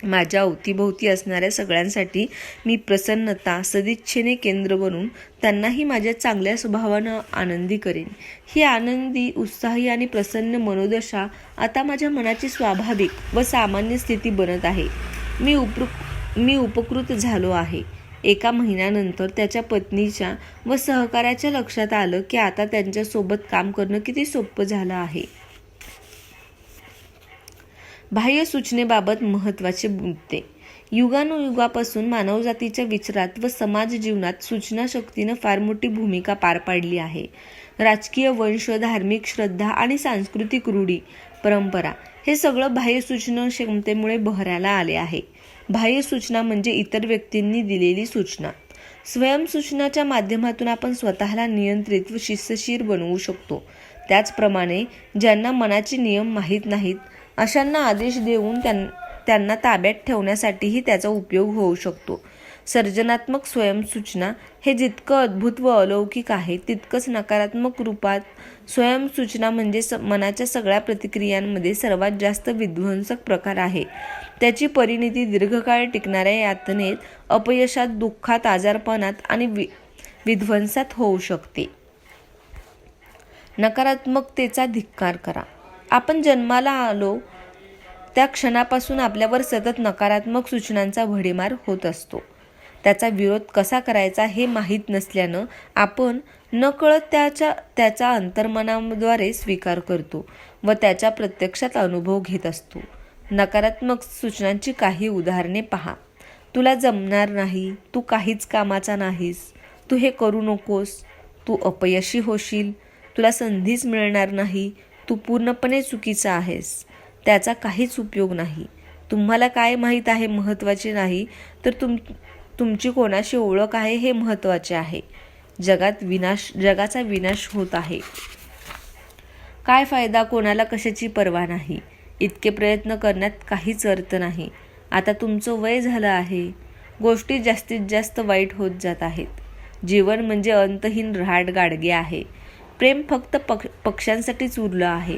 Speaker 1: माझ्या अवतीभोवती असणाऱ्या सगळ्यांसाठी मी प्रसन्नता, सदिच्छेने केंद्र बनून त्यांनाही माझ्या चांगल्या स्वभावानं आनंदी करेन. ही आनंदी, उत्साही आणि प्रसन्न मनोदशा आता माझ्या मनाची स्वाभाविक व सामान्य स्थिती बनत आहे. मी उपकृत झालो आहे. एका महिन्यानंतर त्याच्या पत्नीच्या व सहकाऱ्याच्या लक्षात आलं की आता त्यांच्यासोबत काम करणं किती सोपं झालं आहे. बाह्य सूचनेबाबत महत्त्वाचे मुद्दे. युगानुयुगापासून मानवजातीच्या विचारात व समाज जीवनात सूचना शक्तीनं फार मोठी भूमिका पार पाडली आहे. राजकीय, वंश, धार्मिक श्रद्धा आणि सांस्कृतिक रूढी, परंपरा हे सगळं बाह्य सूचना क्षमतेमुळे बहरायला आले आहे. बाह्य सूचना म्हणजे इतर व्यक्तींनी दिलेली सूचना. स्वयंसूचनाच्या माध्यमातून आपण स्वतःला नियंत्रित व शिस्तशीर बनवू शकतो. त्याचप्रमाणे ज्यांना मनाचे नियम माहीत नाहीत अशांना आदेश देऊन त्यांना ताब्यात ठेवण्यासाठीही त्याचा उपयोग होऊ शकतो. सर्जनात्मक स्वयंसूचना हे जितकं अद्भुत व अलौकिक आहे तितकंच नकारात्मक रूपात स्वयंसूचना म्हणजे मनाच्या सगळ्या प्रतिक्रियांमध्ये सर्वात जास्त विध्वंसक प्रकार आहे. त्याची परिणती दीर्घकाळ टिकणाऱ्या यातनेत, अपयशात, दुःखात, आजारपणात आणि विध्वंसात होऊ शकते. नकारात्मकतेचा धिक्कार करा. आपण जन्माला आलो त्या क्षणापासून आपल्यावर सतत नकारात्मक सूचनांचा भडीमार होत असतो. त्याचा विरोध कसा करायचा हे माहीत नसल्यानं आपण नकळत त्याचा अंतर्मनाद्वारे स्वीकार करतो व त्याचा प्रत्यक्षात अनुभव घेत असतो. नकारात्मक सूचनांची काही उदाहरणे पहा. तुला जमणार नाही, तू काहीच कामाचा नाहीस, तू हे करू नकोस, तू अपयशी होशील, तुला संधीच मिळणार नाही, तू पूर्णपणे चुकीचा आहेस, त्याचा काहीच उपयोग नाही, तुम्हाला काय माहीत आहे महत्त्वाचे नाही, तर तुमची कोणाशी ओळख आहे हे महत्त्वाचे आहे, जगाचा विनाश होत आहे, काय फायदा, कोणाला कशाची पर्वा नाही, इतके प्रयत्न करण्यात काहीच अर्थ नाही, आता तुमचं वय झालं आहे, गोष्टी जास्तीत जास्त वाईट होत जात आहेत, जीवन म्हणजे अंतहीन रहाटगाडगे आहे, प्रेम फक्त पक्ष्यांसाठीच उरलं आहे,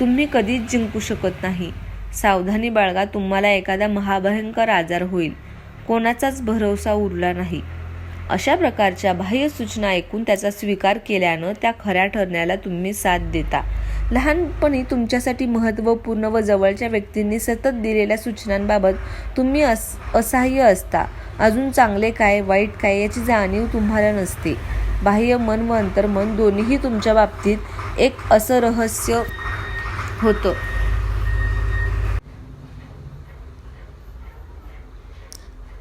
Speaker 1: तुम्ही कधीच जिंकू शकत नाही, सावधानी बाळगा, तुम्हाला एखादा महाभयंकर आजार होईल, कोणाचाच भरवसा उरला नाही. अशा प्रकारच्या बाह्य सूचना ऐकून त्याचा स्वीकार केल्यानं त्या खऱ्या ठरण्याला तुम्ही साथ देता. लहानपणी तुमच्यासाठी महत्त्वपूर्ण व जवळच्या व्यक्तींनी सतत दिलेल्या सूचनांबाबत तुम्ही असहाय्य असता. अजून चांगले काय वाईट काय याची जाणीव तुम्हाला नसते. बाह्य मन व अंतर्मन दोन्हीही तुमच्या बाबतीत एक असं रहस्य होतं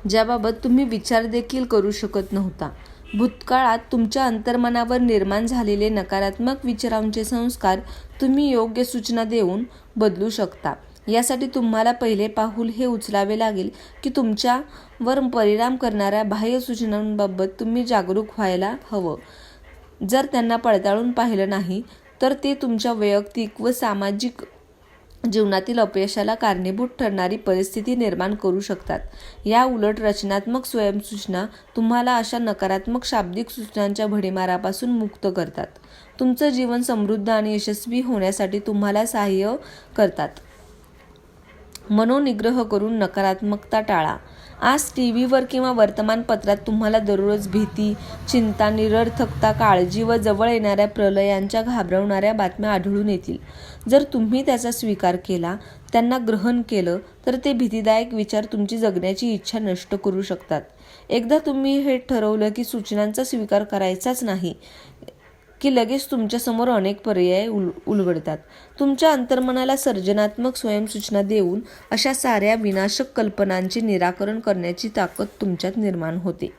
Speaker 1: ज्याबाबत तुम्ही विचार देखील करू शकत नव्हता. भूतकाळात तुमच्या अंतर्मनावर निर्माण झालेले नकारात्मक विचारांचे संस्कार तुम्ही योग्य सूचना देऊन बदलू शकता. यासाठी तुम्हाला पहिले पाऊल हे उचलावे लागेल की तुमच्यावर परिणाम करणाऱ्या बाह्य सूचनांबाबत तुम्ही जागरूक व्हायला हवं. जर त्यांना पडताळून पाहिलं नाही तर ते तुमच्या वैयक्तिक व सामाजिक जीवनातील अपयशाला कारणीभूत ठरणारी परिस्थिती निर्माण करू शकतात. या उलट रचनात्मक स्वयंसूचना तुम्हाला अशा नकारात्मक शाब्दिक सूचनांच्या भडीमारापासून मुक्त करतात. तुमचं जीवन समृद्ध आणि यशस्वी होण्यासाठी तुम्हाला सहाय्य करतात. मनोनिग्रह करून नकारात्मकता टाळा. आज टीव्हीवर किंवा वर्तमानपत्रात तुम्हाला दररोज भीती, चिंता, निरर्थकता, काळजी व जवळ येणाऱ्या प्रलयांच्या घाबरवणाऱ्या बातम्या आढळून येतील. जर तुम्ही त्याचा स्वीकार केला, त्यांना ग्रहण केलं, तर ते भीतीदायक विचार तुमची जगण्याची इच्छा नष्ट करू शकतात. एकदा तुम्ही हे ठरवलं की सूचनांचा स्वीकार करायचाच नाही की लगेच तुमच्यासमोर अनेक पर्याय उलगडतात. तुमच्या अंतर्मनाला सर्जनात्मक स्वयंसूचना देऊन अशा साऱ्या विनाशक कल्पनांचे निराकरण करण्याची ताकद तुमच्यात निर्माण होते.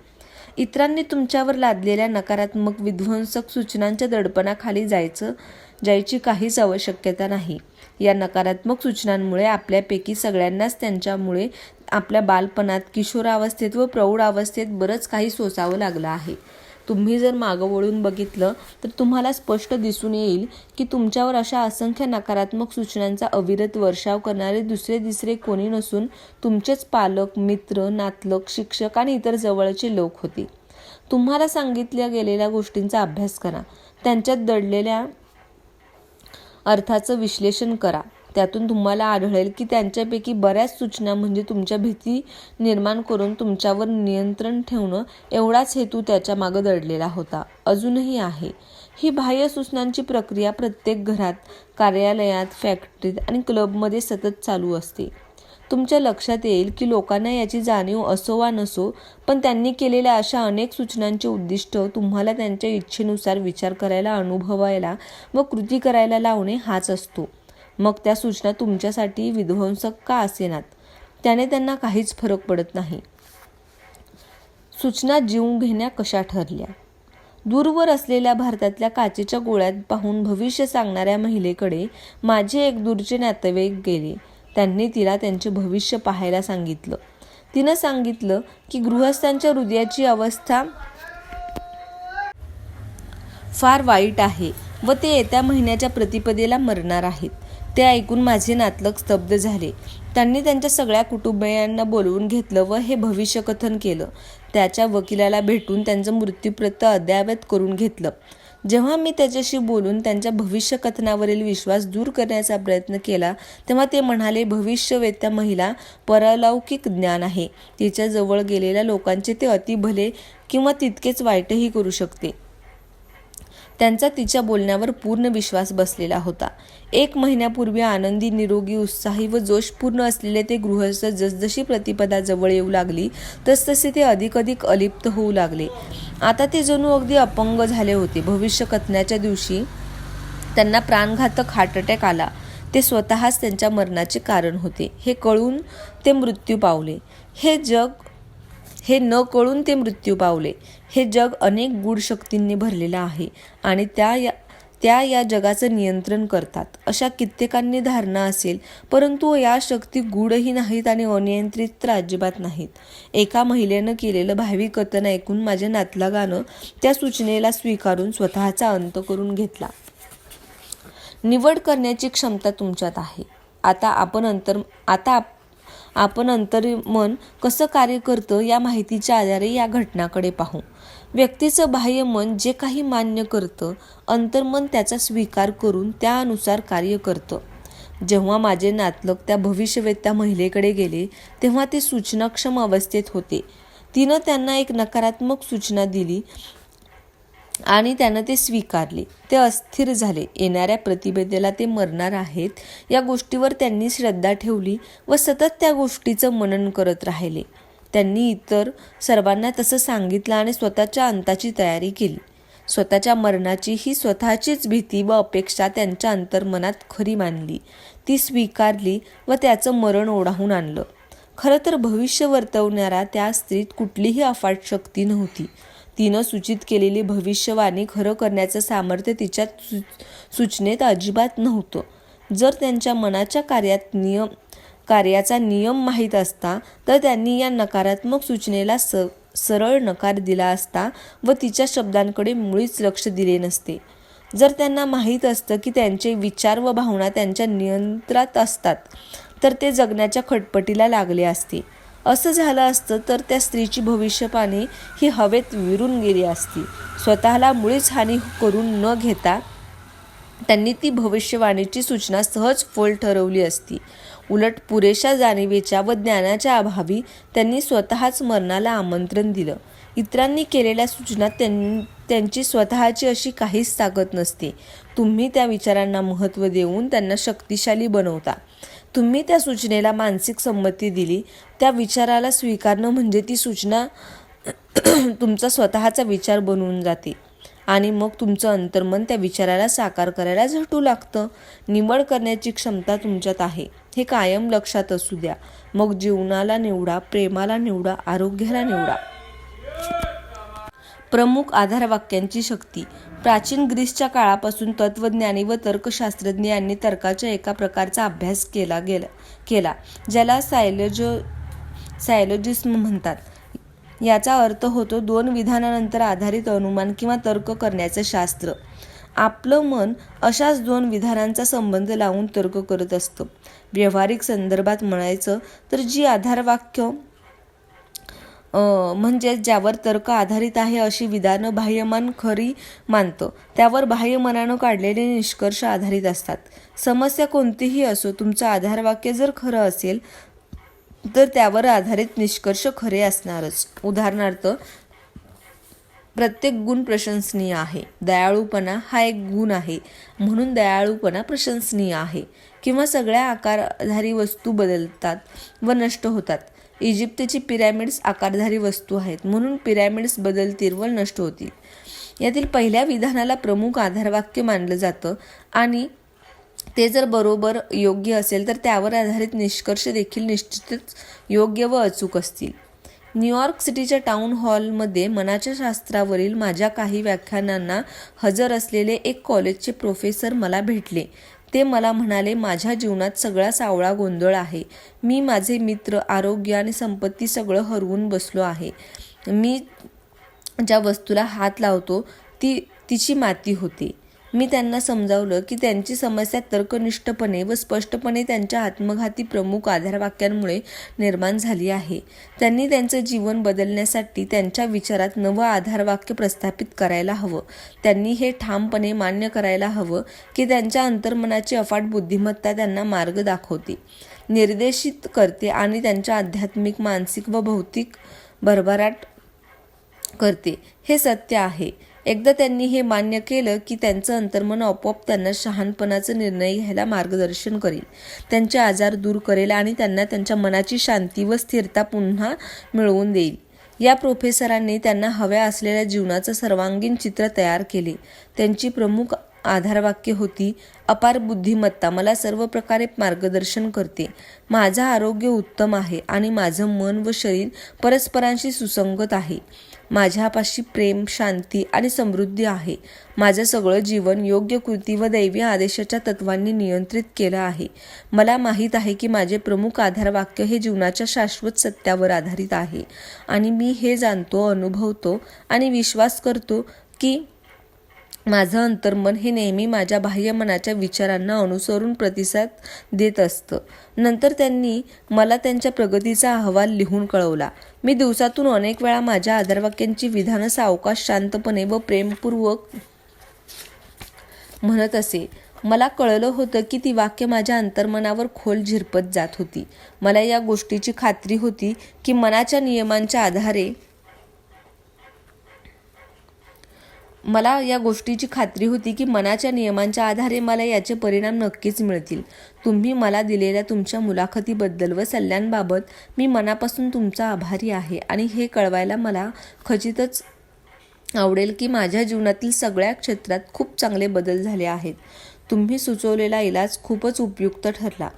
Speaker 1: इतरांनी तुमच्यावर लादलेल्या नकारात्मक विध्वंसक सूचनांच्या दडपणाखाली जायची काहीच आवश्यकता नाही. या नकारात्मक सूचनांमुळे आपल्यापैकी सगळ्यांनाच त्यांच्यामुळे आपल्या बालपणात, किशोरावस्थेत व प्रौढावस्थेत बरंच काही सोसावं लागलं आहे. तुम्ही जर मागं वळून बघितलं तर तुम्हाला स्पष्ट दिसून येईल की तुमच्यावर अशा असंख्य नकारात्मक सूचनांचा अविरत वर्षाव करणारे दुसरे तिसरे कोणी नसून तुमचेच पालक, मित्र, नातलग, शिक्षक आणि इतर जवळचे लोक होते. तुम्हाला सांगितल्या गेलेल्या गोष्टींचा अभ्यास करा. त्यांच्यात दडलेल्या अर्थाचं विश्लेषण करा. त्यातून तुम्हाला आढळेल की त्यांच्यापैकी बऱ्याच सूचना म्हणजे तुमच्या भीती निर्माण करून तुमच्यावर नियंत्रण ठेवणं एवढाच हेतू त्याच्या मागं दडलेला होता, अजूनही आहे. ही बाह्य सूचनांची प्रक्रिया प्रत्येक घरात, कार्यालयात, फॅक्टरीत आणि क्लबमध्ये सतत चालू असते. तुमच्या लक्षात येईल की लोकांना याची जाणीव असो वा नसो, पण त्यांनी केलेल्या अशा अनेक सूचनांचे उद्दिष्ट तुम्हाला त्यांच्या इच्छेनुसार विचार करायला, अनुभवायला व कृती करायला लावणे हाच असतो. मग त्या सूचना तुमच्यासाठी विध्वंसक का असेनात, त्याने त्यांना काहीच फरक पडत नाही. सूचना जीव घेण्या कशा ठरल्या. दूरवर असलेल्या भारतातल्या काचेच्या गोळ्यात पाहून भविष्य सांगणाऱ्या महिलेकडे माझे एक दूरचे नातेवाईक गेले. त्यांनी तिला त्यांचे भविष्य पाहायला सांगितलं. तिनं सांगितलं की गृहस्थांच्या हृदयाची अवस्था फार वाईट आहे व ते येत्या महिन्याच्या प्रतिपदेला मरणार आहेत. ते ऐकून माझे नातलग स्तब्ध झाले. त्यांनी त्यांच्या सगळ्या कुटुंबियांना बोलवून घेतलं व हे भविष्यकथन केलं. त्याच्या वकिलाला भेटून त्यांचं मृत्यूपत्र अद्ययावत करून घेतलं. जेव्हा मी त्याच्याशी बोलून त्यांच्या भविष्यकथनावरील विश्वास दूर करण्याचा प्रयत्न केला तेव्हा ते म्हणाले, भविष्यवेत्या महिला परलौकिक ज्ञान आहे. तिच्याजवळ गेलेल्या लोकांचे ते अति भले किंवा तितकेच वाईटही करू शकते. त्यांचा तिच्या बोलण्यावर पूर्ण विश्वास बसलेला होता. 1 महिन्यापूर्वी आनंदी, निरोगी, उत्साही व जोशपूर्ण असलेले ते गृहस्थ जसजशी प्रतिपदा जवळ येऊ लागली तसतसे ते अधिक अलिप्त होऊ लागले. आता ते जणू अगदी अपंग झाले होते. भविष्यकथनाच्या दिवशी त्यांना प्राणघातक हार्ट अटॅक आला. ते स्वतःच त्यांच्या मरणाचे कारण होते हे कळून ते मृत्यू पावले. हे न कळून ते मृत्यू पावले. हे जग अनेक गूढ शक्तींनी भरलेलं आहे आणि त्या या जगाचं नियंत्रण करतात अशा कित्येकांनी धारणा असेल, परंतु या शक्ती गूढही नाहीत आणि अनियंत्रित तर अजिबात नाहीत. एका महिलेनं केलेलं भावी कथन ऐकून माझ्या नातलगानं त्या सूचनेला स्वीकारून स्वतःचा अंत करून घेतला. निवड करण्याची क्षमता तुमच्यात आहे. आता आपण अंतर्मन कसं कार्य करतं या माहितीच्या आधारे या घटनाकडे पाहू. व्यक्तीचं बाह्य मन जे काही मान्य करतं, अंतर्मन त्याचा स्वीकार करून त्यानुसार कार्य करतं. जेव्हा माझे नातलग त्या भविष्यवेत्या महिलेकडे गेले तेव्हा ते सूचनाक्षम अवस्थेत होते. तिनं त्यांना एक नकारात्मक सूचना दिली आणि त्यानं ते स्वीकारले. ते अस्थिर झाले. येणाऱ्या प्रतिपदेला ते मरणार आहेत या गोष्टीवर त्यांनी श्रद्धा ठेवली व सतत त्या गोष्टीचं मनन करत राहिले. त्यांनी इतर सर्वांना तसं सांगितलं आणि स्वतःच्या अंताची तयारी केली. स्वतःच्या मरणाची ही स्वतःचीच भीती व अपेक्षा त्यांच्या अंतर्मनात खरी मानली. ती स्वीकारली व त्याचं मरण ओढावून आणलं. खरं तर भविष्य वर्तवणाऱ्या त्या स्त्रीत कुठलीही अफाट शक्ती नव्हती. तिनं सूचित केलेली भविष्यवाणी खरं करण्याचं सामर्थ्य तिच्या सूचनेत अजिबात नव्हतं. जर त्यांच्या मनाच्या कार्याचा नियम माहीत असता तर त्यांनी या नकारात्मक सूचनेला सरळ नकार दिला असता व तिच्या शब्दांकडे मुळीच लक्ष दिले नसते. जर त्यांना माहीत असतं की त्यांचे विचार व भावना त्यांच्या नियंत्रणात असतात तर ते जगण्याच्या खटपटीला लागले असते. असं झालं असतं तर त्या स्त्रीची भविष्यवाणी ही हवेत विरून गेली असती. स्वतःला मुळीच हानी करून न घेता त्यांनी ती भविष्यवाणीची सूचना सहज फोल ठरवली असती. उलट पुरेशा जाणीवेच्या व ज्ञानाच्या अभावी त्यांनी स्वतःच मरणाला आमंत्रण दिलं. इतरांनी केलेल्या सूचनात त्यांची स्वतःची अशी काहीच ताकद नसते. तुम्ही त्या विचारांना महत्त्व देऊन त्यांना शक्तिशाली बनवता. तुम्ही त्या सूचनेला मानसिक संमती दिली. त्या विचाराला स्वीकारणं म्हणजे ती सूचना तुमचा स्वतःचा विचार बनवून जाते आणि मग तुमचं अंतर्मन त्या विचाराला साकार करायला झटू लागतं. निवड करण्याची क्षमता तुमच्यात आहे हे कायम लक्षात असू द्या. मग जीवनाला निवडा, प्रेमाला निवडा, आरोग्याला निवडा. प्रमुख आधारवाक्यांची शक्ती. प्राचीन ग्रीसच्या काळापासून तत्त्वज्ञानी व तर्कशास्त्रज्ञ यांनी तर्काच्या एका प्रकारचा अभ्यास केला ज्याला सायलोजिस्म म्हणतात. याचा अर्थ होतो 2 विधानांनंतर आधारित अनुमान किंवा तर्क करण्याचं शास्त्र. आपलं मन अशाच 2 विधानांचा संबंध लावून तर्क करत असतं. व्यावहारिक संदर्भात म्हणायचं तर जी आधारवाक्य म्हणजे ज्यावर तर्क आधारित आहे अशी विधानं बाह्यमन खरी मानतं त्यावर बाह्यमनानं काढलेले निष्कर्ष आधारित असतात. समस्या कोणतीही असो, तुमचं आधारवाक्य जर खरं असेल तर त्यावर आधारित निष्कर्ष खरे असणारच. उदाहरणार्थ, प्रत्येक गुण प्रशंसनीय आहे. दयाळूपणा हा एक गुण आहे म्हणून दयाळूपणा प्रशंसनीय आहे. किंवा सगळ्या आकारधारी वस्तू बदलतात व नष्ट होतात. इजिप्तची पिरॅमिड्स आकारधारी वस्तू आहेत म्हणून पिरॅमिड्स बदलतील व नष्ट होतील. यातील पहिल्या विधानाला प्रमुख आधारवाक्य मानलं जातं आणि ते जर बरोबर योग्य असेल तर त्यावर आधारित निष्कर्ष देखील निश्चितच योग्य व अचूक असतील. न्यूयॉर्क सिटीच्या टाउन हॉलमध्ये मनाच्या शास्त्रावरील माझ्या काही व्याख्यानांना हजर असलेले एक कॉलेजचे प्रोफेसर मला भेटले. ते मला म्हणाले, माझ्या जीवनात सगळा सावळा गोंधळ आहे. मी माझे मित्र, आरोग्य आणि संपत्ती सगळं हरवून बसलो आहे. मी ज्या वस्तूला हात लावतो तिची माती होते. मी त्यांना समजावलं की त्यांची समस्या तर्कनिष्ठपणे व स्पष्टपणे त्यांच्या आत्मघाती प्रमुख आधारवाक्यांमुळे निर्माण झाली आहे. त्यांनी त्यांचं जीवन बदलण्यासाठी त्यांच्या विचारात नवं आधारवाक्य प्रस्थापित करायला हवं. त्यांनी हे ठामपणे मान्य करायला हवं की त्यांच्या अंतर्मनाची अफाट बुद्धिमत्ता त्यांना मार्ग दाखवते, निर्देशित करते आणि त्यांच्या आध्यात्मिक, मानसिक व भौतिक भरभराट करते. हे सत्य आहे. एकदा त्यांनी हे मान्य केलं की त्यांचं अंतर्मन आपोआप त्यांना शहाणपणाचा निर्णय घ्यायला मार्गदर्शन करेल, त्यांचे आजार दूर करेल आणि त्यांना त्यांच्या मनाची शांती व स्थिरता पुन्हा मिळवून देईल. या प्रोफेसरांनी त्यांना हव्या असलेल्या जीवनाचं सर्वांगीण चित्र तयार केले. त्यांची प्रमुख आधारवाक्य होती, अपार बुद्धिमत्ता मला सर्व प्रकारे मार्गदर्शन करते. माझं आरोग्य उत्तम आहे आणि माझं मन व शरीर परस्परांशी सुसंगत आहे. माझ्यापाशी प्रेम, शांती आणि समृद्धी आहे. माझं सगळं जीवन योग्य कृती व दैवी आदेशाच्या तत्वांनी नियंत्रित केलं आहे. मला माहीत आहे की माझे प्रमुख आधारवाक्य हे जीवनाच्या शाश्वत सत्यावर आधारित आहे आणि मी हे जाणतो, अनुभवतो आणि विश्वास करतो की माझं अंतर्मन हे नेहमी माझ्या बाह्यमनाच्या विचारांना अनुसरून प्रतिसाद देत असतं. नंतर त्यांनी मला त्यांच्या प्रगतीचा अहवाल लिहून कळवला. मी दिवसातून अनेक वेळा माझ्या आधारवाक्यांची विधानं सावकाश, शांतपणे व प्रेमपूर्वक म्हणत असे. मला कळलं होतं की ती वाक्य माझ्या अंतर्मनावर खोल झिरपत जात होती. मला या गोष्टीची खात्री होती की मनाच्या नियमांच्या आधारे मला याचे परिणाम नक्कीच मिळतील. तुम्ही मला दिलेल्या तुमच्या मुलाखतीबद्दल व सल्ल्यांबाबत मी मनापासून तुमचा आभारी आहे आणि हे कळवायला मला खचितच आवडेल की माझ्या जीवनातील सगळ्या क्षेत्रात खूप चांगले बदल झाले आहेत. तुम्ही सुचवलेला इलाज खूपच उपयुक्त ठरला.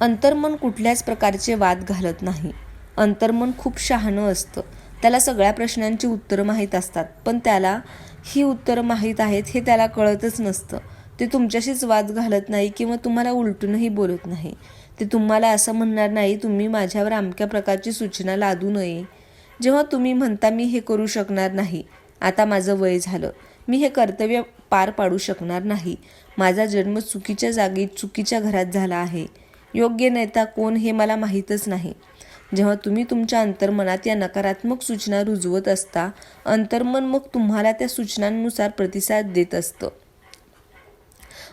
Speaker 1: अंतर्मन कुठल्याच प्रकारचे वाद घालत नाही. अंतर्मन खूप शहाणं असतं. त्याला सगळ्या प्रश्नांची उत्तरं माहीत असतात, पण त्याला ही उत्तरं माहीत आहेत हे त्याला कळतच नसतं. ते तुमच्याशीच वाद घालत नाही किंवा तुम्हाला उलटूनही बोलत नाही. ते तुम्हाला असं म्हणणार नाही, तुम्ही माझ्यावर अमक्या प्रकारची सूचना लादू नये. जेव्हा तुम्ही म्हणता मी हे करू शकणार नाही, आता माझं वय झालं, मी हे कर्तव्य पार पाडू शकणार नाही, माझा जन्म चुकीच्या जागी चुकीच्या घरात झाला आहे, योग्य नेता कोण हे मला माहीतच नाही. जेव्हा तुम्ही तुमच्या अंतर्मनात या नकारात्मक सूचना रुजवत असता, अंतर्मन मग तुम्हाला त्या सूचनांनुसार प्रतिसाद देत असतं.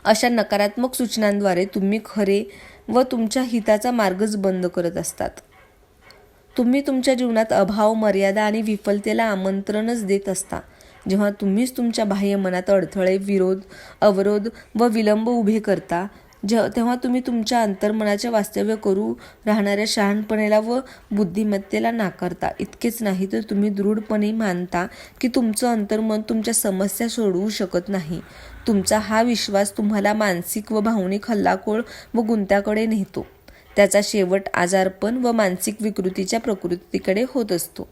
Speaker 1: अशा नकारात्मक सूचनांद्वारे तुम्ही खरे व तुमच्या हिताचा मार्गच बंद करत असतात. तुम्ही तुमच्या जीवनात अभाव, मर्यादा आणि विफलतेला आमंत्रणच देत असता. जेव्हा तुम्हीच तुमच्या बाह्य मनात अडथळे, विरोध, अवरोध व विलंब उभे करता, तेव्हा तुम्ही तुमच्या अंतर्मनाचे वास्तव्य करू राहणाऱ्या शहाणपणाला व बुद्धिमत्तेला नाकारता. इतकेच नाही तर तुम्ही दृढपणे मानता की तुमचं अंतर्मन तुमच्या समस्या सोडवू शकत नाही. तुमचा हा विश्वास तुम्हाला मानसिक व भावनिक हल्लाखोर व गुंत्याकडे नेतो. त्याचा शेवट आजारपण व मानसिक विकृतीच्या प्रकृतीकडे होत असतो.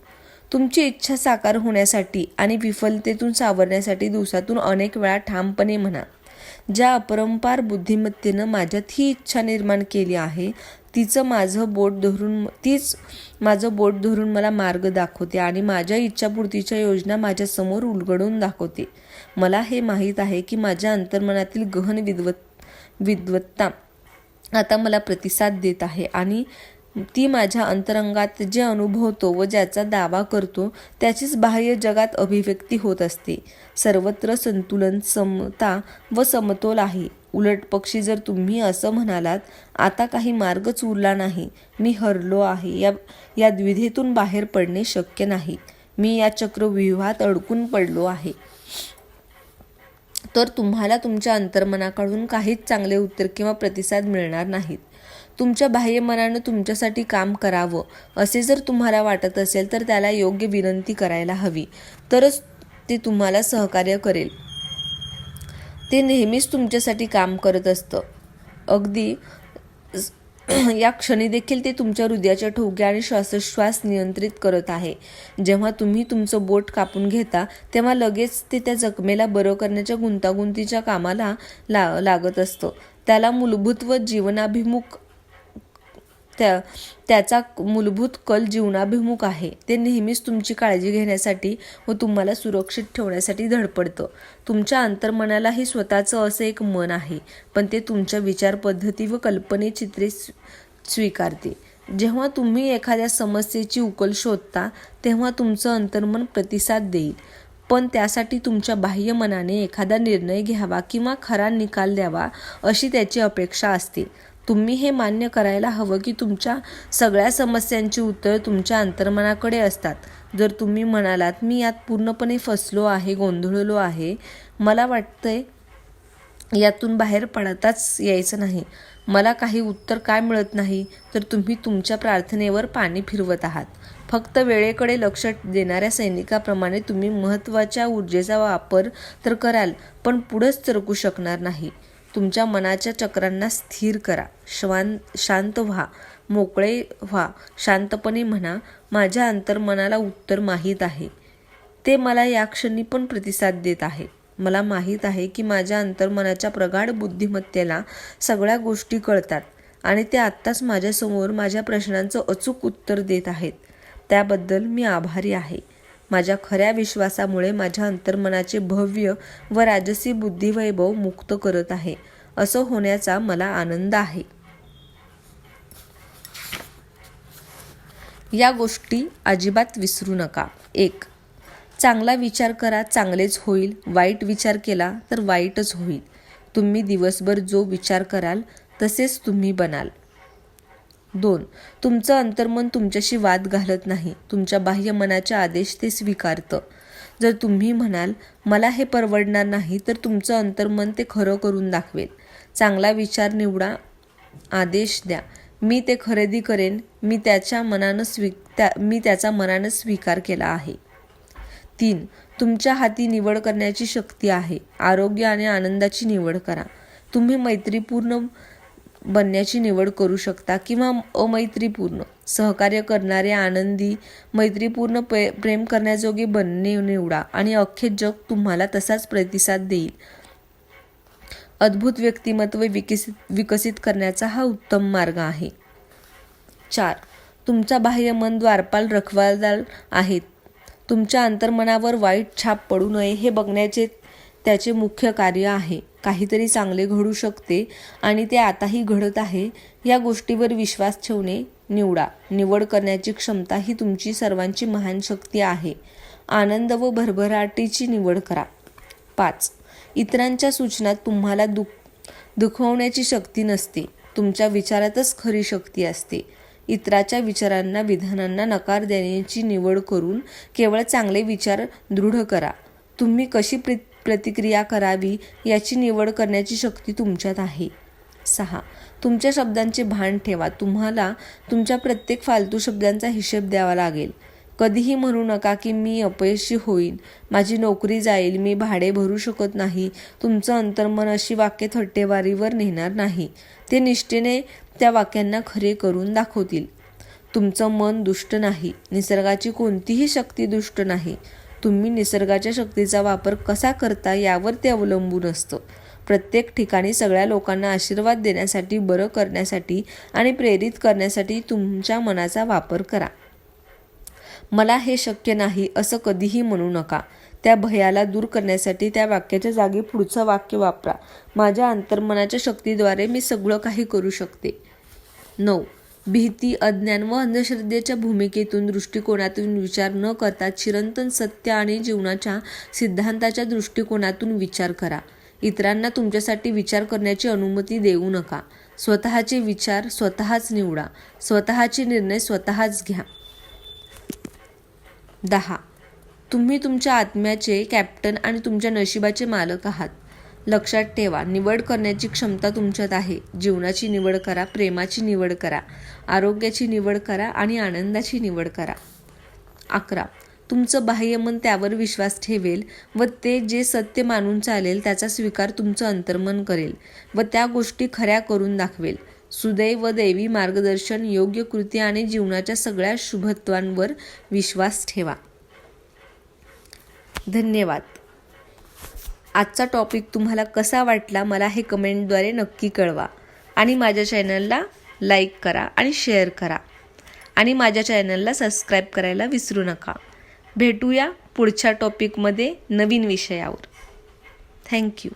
Speaker 1: तुमची इच्छा साकार होण्यासाठी आणि विफलतेतून सावरण्यासाठी दिवसातून अनेक वेळा ठामपणे म्हणा, ज्या अपरंपार बुद्धिमत्तेनं माझ्यात ही इच्छा निर्माण केली आहे, तीच माझं बोट धरून मला मार्ग दाखवते आणि माझ्या इच्छापूर्तीच्या योजना माझ्यासमोर उलगडून दाखवते. मला हे माहीत आहे की माझ्या अंतर्मनातील गहन विद्वत्ता आता मला प्रतिसाद देत आहे आणि ती माझ्या अंतरंगात जे अनुभवतो व ज्याचा दावा करतो त्याचीच बाह्य जगात अभिव्यक्ती होत असते. सर्वत्र संतुलन, समता व समतोल आहे. उलटपक्षी जर तुम्ही असं म्हणालात, आता काही मार्गच उरला नाही, मी हरलो आहे, या द्विधेतून बाहेर पडणे शक्य नाही, मी या चक्रव्यूहात अडकून पडलो आहे, तर तुम्हाला तुमच्या अंतर्मनाकडून काहीच चांगले उत्तर किंवा प्रतिसाद मिळणार नाहीत. तुमच्या बाह्यमनानं तुमच्यासाठी काम करावं असे जर तुम्हाला वाटत असेल तर त्याला योग्य विनंती करायला हवी, तरच ते तुम्हाला सहकार्य करेल. ते नेहमीच तुमच्यासाठी काम करत असतं. अगदी या क्षणी देखील ते तुमच्या हृदयाच्या ठोक्या आणि श्वासोच्छ्वास नियंत्रित करत आहे. जेव्हा तुम्ही तुमचं बोट कापून घेता तेव्हा लगेच ते त्या जखमेला बरं करण्याच्या गुंतागुंतीच्या कामाला लागत असतं. त्याला मूलभूत व जीवनाभिमुख त्याचा मूलभूत कल जीवनाभिमुख आहे. ते नेहमीच तुमची काळजी घेण्यासाठी व तुम्हाला सुरक्षित ठेवण्यासाठी धडपडतं. तुमच्या अंतर्मनालाही स्वतःचं असं एक मन आहे, पण ते तुमच्या विचारपद्धती व कल्पनेचित्रे स्वीकारते. जेव्हा तुम्ही एखाद्या समस्येची उकल शोधता तेव्हा तुमचं अंतर्मन प्रतिसाद देईल, पण त्यासाठी तुमच्या बाह्य मनाने एखादा निर्णय घ्यावा किंवा खरा निकाल द्यावा अशी त्याची अपेक्षा असते. तुम्ही हे मान्य करायला हवं की तुमच्या सगळ्या समस्यांची उत्तरं तुमच्या अंतर्मनाकडे असतात. जर तुम्ही म्हणालात, मी यात पूर्णपणे फसलो आहे, गोंधळलो आहे, मला वाटतंय यातून बाहेर पडताच यायचं नाही, मला काही उत्तर काय मिळत नाही, तर तुम्ही तुमच्या प्रार्थनेवर पाणी फिरवत आहात. फक्त वेळेकडे लक्ष देणाऱ्या सैनिकाप्रमाणे तुम्ही महत्त्वाच्या ऊर्जेचा वापर तर कराल, पण पुढंच सरकू शकणार नाही. तुमच्या मनाच्या चक्रांना स्थिर करा. शांत व्हा, मोकळे व्हा. शांतपणे म्हणा, माझ्या अंतर्मनाला उत्तर माहीत आहे. ते मला या क्षणी पण प्रतिसाद देत आहे. मला माहीत आहे की माझ्या अंतर्मनाच्या प्रगाढ बुद्धिमत्तेला सगळ्या गोष्टी कळतात आणि ते आत्ताच माझ्यासमोर माझ्या प्रश्नांचं अचूक उत्तर देत आहेत. त्याबद्दल मी आभारी आहे. माझ्या खऱ्या विश्वासामुळे माझ्या अंतर्मनाचे भव्य व राजसी बुद्धिवैभव मुक्त करत आहे. असं होण्याचा मला आनंद आहे. या गोष्टी अजिबात विसरू नका. 1. चांगला विचार करा, चांगलेच होईल. वाईट विचार केला तर वाईटच होईल. तुम्ही दिवसभर जो विचार कराल तसेच तुम्ही बनाल. 2. तुमचं अंतर्मन तुमच्याशी वाद घालत नाही. तुमच्या बाह्य मनाचे आदेश ते स्वीकारतं. जर तुम्ही म्हणाल, मला हे परवडणार नाही, तर तुमचं अंतर्मन ते खरं करून दाखवेल. चांगला विचार निवडा, आदेश द्या, मी ते खरेदी करेन, मी त्याचा मनानं स्वीकार केला आहे. 3. तुमच्या हाती निवड करण्याची शक्ती आहे. आरोग्य आणि आनंदाची निवड करा. तुम्ही मैत्रीपूर्ण बनण्याची निवड करू शकता किंवा अमैत्रीपूर्ण. सहकार्य करणारे, आनंदी, मैत्रीपूर्ण, प्रेम करण्याजोगे बनणे निवडा आणि अख्खे जग तुम्हाला तसाच प्रतिसाद देईल. अद्भुत व्यक्तिमत्व विकसित करण्याचा हा उत्तम मार्ग आहे. 4. तुमचा बाह्य मन द्वारपाल रखवालदार आहेत. तुमच्या अंतर्मनावर वाईट छाप पडू नये हे बघण्याचे त्याचे मुख्य कार्य आहे. काहीतरी चांगले घडू शकते आणि ते आताही घडत आहे या गोष्टीवर विश्वास ठेवणे निवडा. निवड करण्याची क्षमता ही तुमची सर्वांची महान शक्ती आहे. आनंद व भरभराटीची निवड करा. 5. इतरांच्या सूचनात तुम्हाला दुखवण्याची शक्ती नसते. तुमच्या विचारातच खरी शक्ती असते. इतराच्या विचारांना, विधानांना नकार देण्याची निवड करून केवळ चांगले विचार दृढ करा. तुम्ही कशी प्रतिक्रिया करावी याची निवड करण्याची शक्ती तुमच्यात आहे. 6. तुमच्या शब्दांचे भान ठेवा. तुम्हाला तुमच्या प्रत्येक फालतू शब्दांचा हिशेब द्यावा लागेल. कधीही म्हणू नका की मी अपयशी होईन, माझी नोकरी जाईल, मी भाडे भरू शकत नाही. तुमचं अंतर्मन अशी वाक्ये थट्टेवारीवर नेणार नाही. ते निष्ठेने त्या वाक्यांना खरे करून दाखवतील. तुमचं मन दुष्ट नाही. निसर्गाची कोणतीही शक्ती दुष्ट नाही. तुम्ही निसर्गाच्या शक्तीचा वापर कसा करता यावर ते अवलंबून असतं. प्रत्येक ठिकाणी सगळ्या लोकांना आशीर्वाद देण्यासाठी, बरं करण्यासाठी आणि प्रेरित करण्यासाठी तुमच्या मनाचा वापर करा. मला हे शक्य नाही असं कधीही म्हणू नका. त्या भयाला दूर करण्यासाठी त्या वाक्याच्या जागी पुढचं वाक्य वापरा. माझ्या अंतर्मनाच्या शक्तीद्वारे मी सगळं काही करू शकते. 9. भीती, अज्ञान व अंधश्रद्धेच्या भूमिकेतून, दृष्टिकोनातून विचार न करता चिरंतन सत्य आणि जीवनाच्या सिद्धांताच्या दृष्टिकोनातून विचार करा. इतरांना तुमच्यासाठी विचार करण्याची अनुमती देऊ नका. स्वतःचे विचार स्वतःच निवडा. स्वतःचे निर्णय स्वतःच घ्या. 10. तुम्ही तुमच्या आत्म्याचे कॅप्टन आणि तुमच्या नशिबाचे मालक आहात. लक्षात ठेवा, निवड करण्याची क्षमता तुमच्यात आहे. जीवनाची निवड करा, प्रेमाची निवड करा, आरोग्याची निवड करा आणि आनंदाची निवड करा. 11. तुमचं बाह्यमन त्यावर विश्वास ठेवेल व ते जे सत्य मानून चालेल त्याचा स्वीकार तुमचं अंतर्मन करेल व त्या गोष्टी खऱ्या करून दाखवेल. सुदैव दैवी मार्गदर्शन, योग्य कृती आणि जीवनाच्या सगळ्या शुभत्वांवर विश्वास ठेवा. धन्यवाद. आजचा टॉपिक तुम्हाला कसा वाटला मला हे कमेंटद्वारे नक्की कळवा आणि माझ्या चॅनलला लाईक करा आणि शेअर करा आणि माझ्या चॅनलला सबस्क्राईब करायला विसरू नका. भेटूया पुढच्या टॉपिकमध्ये नवीन विषयावर. थँक्यू.